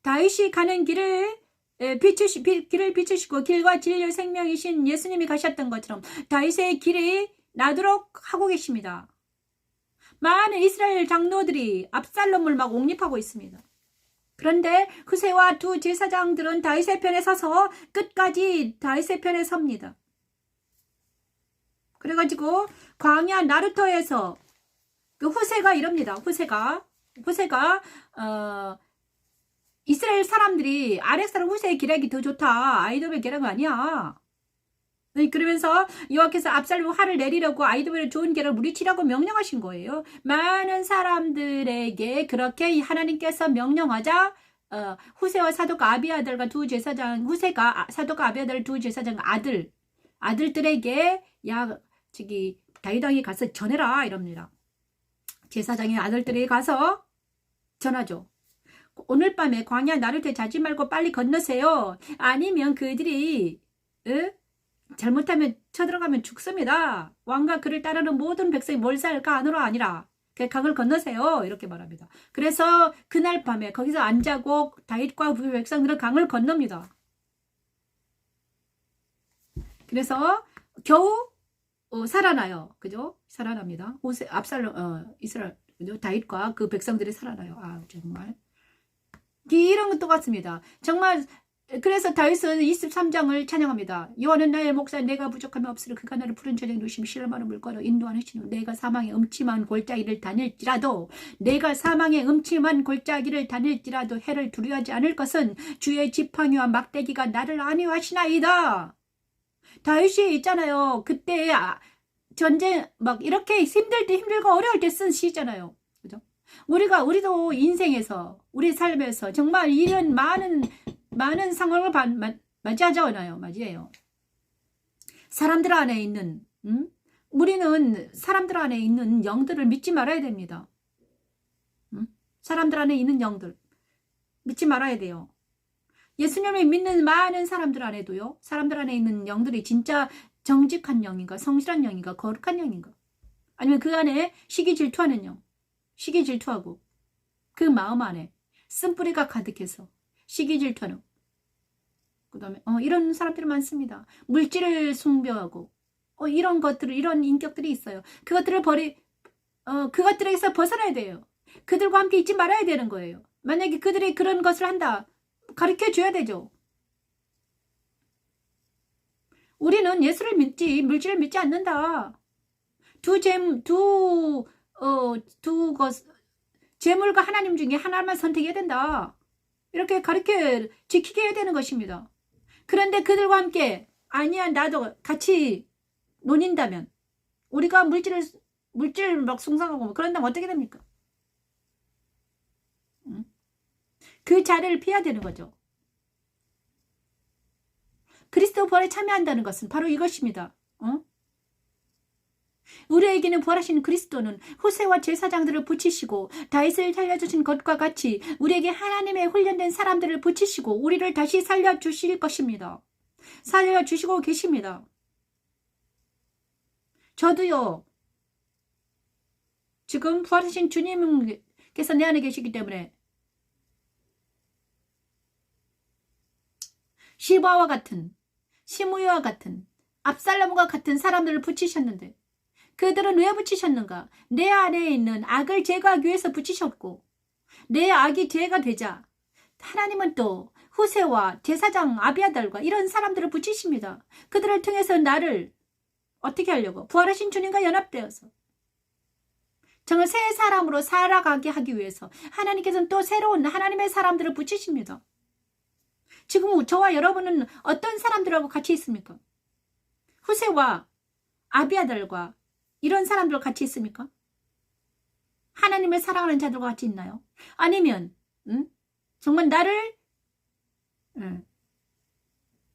A: 다윗이 가는 길을 비추시고 길과 진리와 생명이신 예수님이 가셨던 것처럼 다윗의 길이 나도록 하고 계십니다. 많은 이스라엘 장로들이 압살롬을 막 옹립하고 있습니다. 그런데 후세와 두 제사장들은 다윗의 편에 서서 끝까지 다윗의 편에 섭니다. 그래가지고 광야 나루터에서 그 후세가 이럽니다. 후세가 이스라엘 사람들이 아렉 사람 후세의 계략이 더 좋다. 아이도벨 계략은 아니야. 그러면서 여호와께서 압살롬 화를 내리려고 아이도벨의 좋은 계략을 물리치라고 명령하신 거예요. 많은 사람들에게 그렇게 하나님께서 명령하자 후세와 사독과 아비아들과 두 제사장 후세가 사독과 아비아들 두 제사장 아들들에게 다윗 왕이 가서 전해라 이럽니다. 제사장의 아들들에게 가서 전하죠. 오늘 밤에 광야 나루터에 자지 말고 빨리 건너세요. 아니면 그들이 잘못하면 쳐들어가면 죽습니다. 왕과 그를 따르는 모든 백성이 몰살까 안으로 아니라 그 강을 건너세요. 이렇게 말합니다. 그래서 그날 밤에 거기서 안 자고 다윗과 그 백성들은 강을 건넙니다. 그래서 겨우 살아나요. 그죠? 살아납니다. 이스라엘, 그죠? 다윗과 그 백성들이 살아나요. 정말. 이런 것도 같습니다. 정말, 그래서 다윗은 23장을 찬양합니다. 여호와는 나의 목자, 내가 부족함이 없으려 그가 나를 푸른 저녁 누심 실을 많은 물가로 인도하는 신우. 내가 사망의 음침한 골짜기를 다닐지라도 해를 두려워하지 않을 것은 주의 지팡이와 막대기가 나를 안위하시나이다. 다윗이 있잖아요. 그때 전쟁 막 이렇게 힘들 때 힘들고 어려울 때 쓴 시잖아요. 그죠? 우리도 인생에서 우리 삶에서 정말 이런 많은 상황을 맞이해요. 사람들 안에 있는 우리는 사람들 안에 있는 영들을 믿지 말아야 됩니다. 사람들 안에 있는 영들 믿지 말아야 돼요. 예수님을 믿는 많은 사람들 안에도요. 사람들 안에 있는 영들이 진짜 정직한 영인가, 성실한 영인가, 거룩한 영인가, 아니면 그 안에 시기 질투하는 영, 시기 질투하고 그 마음 안에 쓴뿌리가 가득해서 시기 질투하는, 그 다음에 이런 사람들이 많습니다. 물질을 숭배하고 이런 것들을, 이런 인격들이 있어요. 그것들을 그것들에서 벗어나야 돼요. 그들과 함께 있지 말아야 되는 거예요. 만약에 그들이 그런 것을 한다, 가르쳐 줘야 되죠. 우리는 예수를 믿지 물질을 믿지 않는다. 재물과 하나님 중에 하나만 선택해야 된다. 이렇게 가르쳐 지키게 해야 되는 것입니다. 그런데 그들과 함께 아니야 나도 같이 논인다면, 우리가 물질 막 숭상하고 그런다면 어떻게 됩니까? 그 자리를 피해야 되는 거죠. 그리스도 부활에 참여한다는 것은 바로 이것입니다. 우리에게는 부활하신 그리스도는 후세와 제사장들을 붙이시고 다윗을 살려주신 것과 같이 우리에게 하나님의 훈련된 사람들을 붙이시고 우리를 다시 살려주실 것입니다. 살려주시고 계십니다. 저도요, 지금 부활하신 주님께서 내 안에 계시기 때문에 시바와 같은, 시므이와 같은, 압살롬과 같은 사람들을 붙이셨는데, 그들은 왜 붙이셨는가? 내 안에 있는 악을 제거하기 위해서 붙이셨고, 내 악이 죄가 되자 하나님은 또 후세와 제사장 아비아달과 이런 사람들을 붙이십니다. 그들을 통해서 나를 어떻게 하려고? 부활하신 주님과 연합되어서 정말 새 사람으로 살아가게 하기 위해서 하나님께서는 또 새로운 하나님의 사람들을 붙이십니다. 지금 저와 여러분은 어떤 사람들하고 같이 있습니까? 후세와 아비아달과 이런 사람들과 같이 있습니까? 하나님을 사랑하는 자들과 같이 있나요? 아니면 정말 나를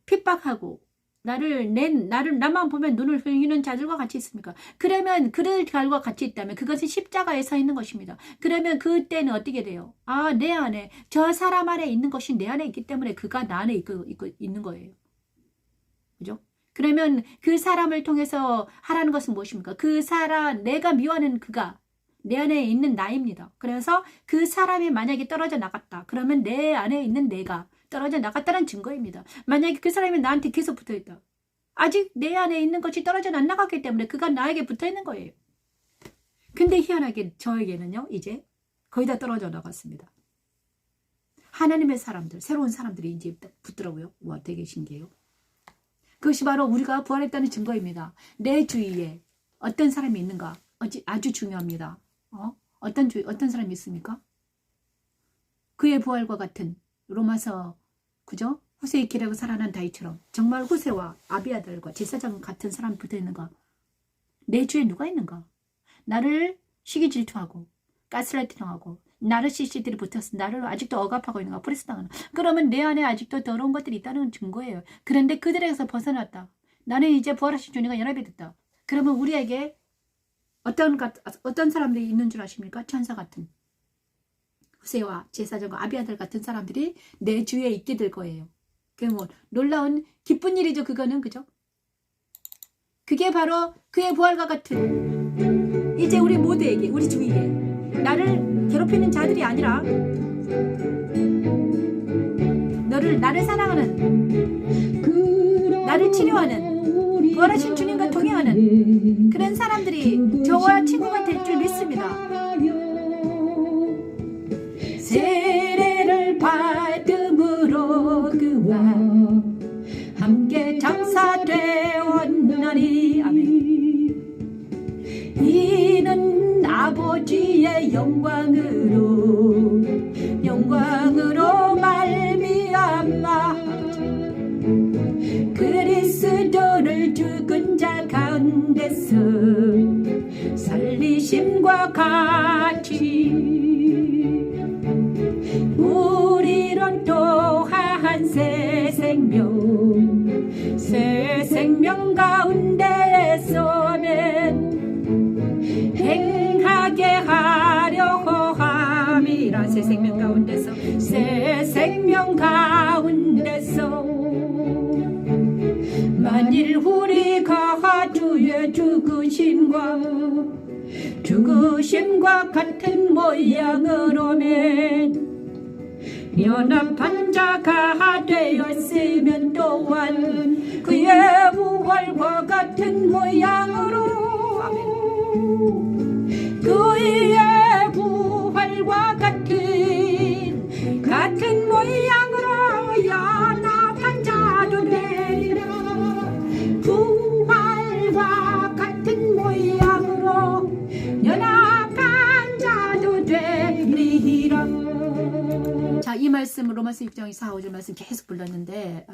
A: 핍박하고 나만 보면 눈을 흘리는 자들과 같이 있습니까? 그러면 그들과 같이 있다면 그것은 십자가에 서 있는 것입니다. 그러면 그때는 어떻게 돼요? 아, 내 안에, 저 사람 안에 있는 것이 내 안에 있기 때문에 그가 나 안에 있는 거예요. 그죠? 그러면 그 사람을 통해서 하라는 것은 무엇입니까? 그 사람, 내가 미워하는 그가 내 안에 있는 나입니다. 그래서 그 사람이 만약에 떨어져 나갔다. 그러면 내 안에 있는 내가 떨어져 나갔다는 증거입니다. 만약에 그 사람이 나한테 계속 붙어있다. 아직 내 안에 있는 것이 떨어져 안 나갔기 때문에 그가 나에게 붙어있는 거예요. 근데 희한하게 저에게는요, 이제 거의 다 떨어져 나갔습니다. 하나님의 사람들, 새로운 사람들이 이제 붙더라고요. 와, 되게 신기해요. 그것이 바로 우리가 부활했다는 증거입니다. 내 주위에 어떤 사람이 있는가? 아주 중요합니다. 어떤 사람이 있습니까? 그의 부활과 같은 로마서, 그죠? 후세의 길하고 살아난 다윗처럼 정말 후세와 아비아들과 제사장 같은 사람이 붙어있는가? 내 주위에 누가 있는가? 나를 시기 질투하고 가스라이팅하고 나르시시들이 붙어서 나를 아직도 억압하고 있는가? 프레스당하는. 그러면 내 안에 아직도 더러운 것들이 있다는 증거예요. 그런데 그들에게서 벗어났다. 나는 이제 부활하신 주님과 연합이 됐다. 그러면 우리에게 어떤 사람들이 있는 줄 아십니까? 천사 같은. 후세와 제사장과 아비아들 같은 사람들이 내 주위에 있게 될 거예요. 그게 뭐 놀라운 기쁜 일이죠. 그거는, 그죠? 그게 바로 그의 부활과 같은, 이제 우리 모두에게, 우리 주위에 나를 괴롭히는 자들이 아니라 나를 사랑하는, 나를 치료하는, 부활하신 주님과 동행하는 그런 사람들이 저와 친구가 될 줄 믿습니다. 세례를 받음으로 그와 함께 장사되었나니. 아멘. 이는 아버지의 영광으로 말미암아 그리스도를 죽은 자 가운데서 살리심과 같이 우리는 또한 새 생명 가운데서 행하게 하려 함이라. 새 생명 가운데서 만일 우리가 주의 죽으심과 같은 모양으로면 연합한 자가 되었으면 또한 그의 부활과 같은 모양으로 아멘. 그의 부활과 같은 모양으로 연합한 자도 되리라. 부활과 같은 모양으로 연합한 자도 되리라. 자, 이 말씀 로마서 6장 4, 5절 말씀 계속 불렀는데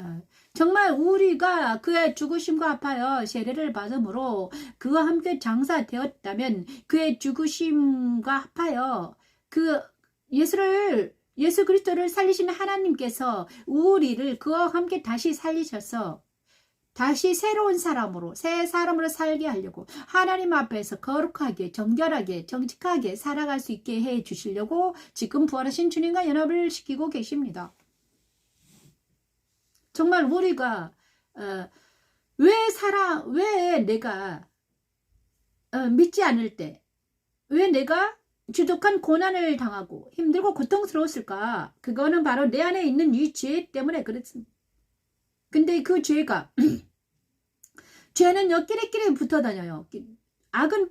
A: 정말 우리가 그의 죽으심과 합하여 세례를 받음으로 그와 함께 장사되었다면 그의 죽으심과 합하여 그 예수 그리스도를 살리신 하나님께서 우리를 그와 함께 다시 살리셔서 다시 새로운 사람으로 새 사람으로 살게 하려고 하나님 앞에서 거룩하게 정결하게 정직하게 살아갈 수 있게 해 주시려고 지금 부활하신 주님과 연합을 시키고 계십니다. 정말 우리가 왜 내가 믿지 않을 때 왜 내가 주독한 고난을 당하고 힘들고 고통스러웠을까? 그거는 바로 내 안에 있는 이 죄 때문에 그렇습니다. 근데 그 죄가 죄는 끼리끼리 붙어 다녀요. 악은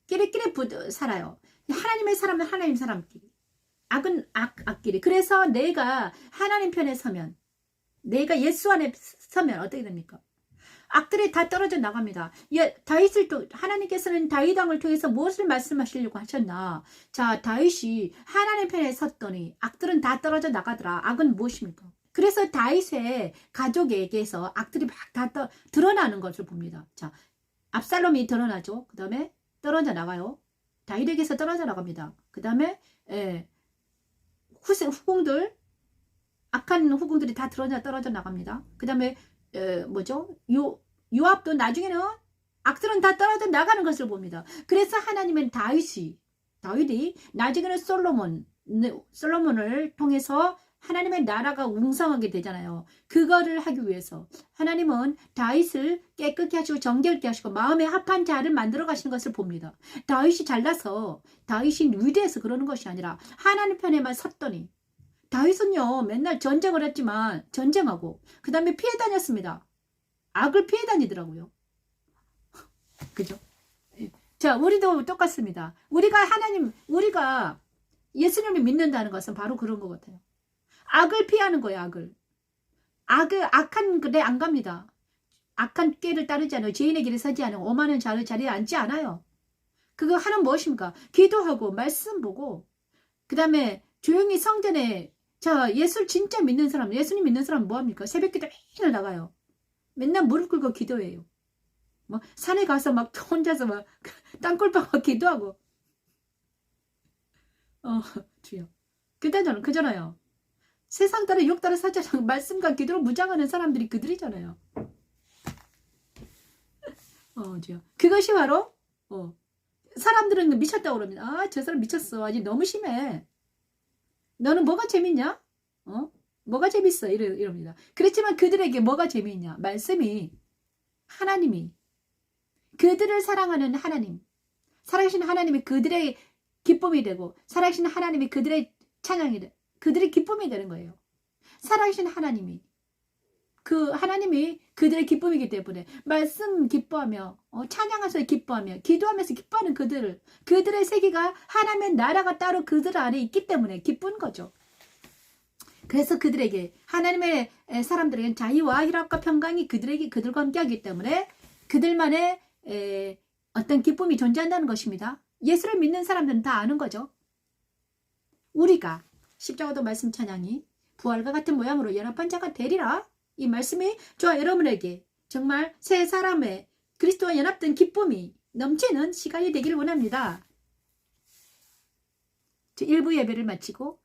A: 끼리끼리 살아요. 하나님의 사람은 하나님 사람끼리, 악은 악끼리. 그래서 내가 하나님 편에 서면, 내가 예수 안에 서면 어떻게 됩니까? 악들이 다 떨어져 나갑니다. 하나님께서는 다윗 왕을 통해서 무엇을 말씀하시려고 하셨나? 자, 다윗이 하나님 편에 섰더니 악들은 다 떨어져 나가더라. 악은 무엇입니까? 그래서 다윗의 가족에게서 악들이 막 다 드러나는 것을 봅니다. 자, 압살롬이 드러나죠. 그 다음에 떨어져 나가요. 다윗에게서 떨어져 나갑니다. 그 다음에 후궁들, 악한 후궁들이 다 떨어져 나갑니다. 그 다음에 요압도 나중에는 악들은 다 떨어져 나가는 것을 봅니다. 그래서 하나님은 다윗이 나중에는 솔로몬을 통해서 하나님의 나라가 웅성하게 되잖아요. 그거를 하기 위해서 하나님은 다윗을 깨끗게 하시고 정결케 하시고 마음에 합한 자를 만들어 가시는 것을 봅니다. 다윗이 잘나서 다윗이 위대해서 그러는 것이 아니라 하나님 편에만 섰더니 다윗은요 맨날 전쟁을 했지만 전쟁하고 그 다음에 피해 다녔습니다. 악을 피해 다니더라고요. 그죠? 자, 우리도 똑같습니다. 우리가 예수님을 믿는다는 것은 바로 그런 것 같아요. 악을 피하는 거예요. 악한 길에 안 갑니다. 악한 길을 따르지 않아요. 죄인의 길에 서지 않아요. 오만한 자리에 앉지 않아요. 그거 하는 무엇입니까? 기도하고 말씀 보고 그 다음에 조용히 성전에 예수 진짜 믿는 사람, 예수님 믿는 사람 뭐합니까? 새벽기도 맨날 나가요. 맨날 무릎 꿇고 기도해요. 산에 가서 막 혼자서 막 땅굴 파고 기도하고 주여. 그잖아요. 세상 따라 욕 따라 살지 않고 말씀과 기도로 무장하는 사람들이 그들이잖아요. 주여. 그것이 바로 사람들은 미쳤다고 그럽니다. 저 사람 미쳤어. 아직 너무 심해. 너는 뭐가 재밌냐? 뭐가 재밌어? 이럽니다. 그렇지만 그들에게 뭐가 재미있냐? 말씀이 하나님이 그들을 사랑하는 하나님, 살아계신 하나님이 그들의 기쁨이 되고 살아계신 하나님이 그들의 찬양이 되고 그들의 기쁨이 되는 거예요. 살아계신 하나님이 그들의 기쁨이기 때문에 말씀 기뻐하며 찬양하면서 기뻐하며 기도하면서 기뻐하는 그들의 세계가 하나님의 나라가 따로 그들 안에 있기 때문에 기쁜 거죠. 그래서 그들에게 하나님의 사람들에게는 자유와 희락과 평강이 그들과 함께하기 때문에 그들만의 어떤 기쁨이 존재한다는 것입니다. 예수를 믿는 사람들은 다 아는 거죠. 우리가 십자가도 말씀 찬양이 부활과 같은 모양으로 연합한 자가 되리라. 이 말씀이 저와 여러분에게 정말 새 사람의 그리스도와 연합된 기쁨이 넘치는 시간이 되기를 원합니다. 1부 예배를 마치고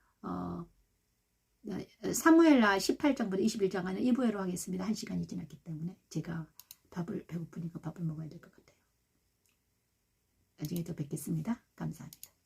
A: 사무엘하 18장부터 21장까지 2부회로 하겠습니다. 1시간이 지났기 때문에 제가 배고프니까 밥을 먹어야 될 것 같아요. 나중에 또 뵙겠습니다. 감사합니다.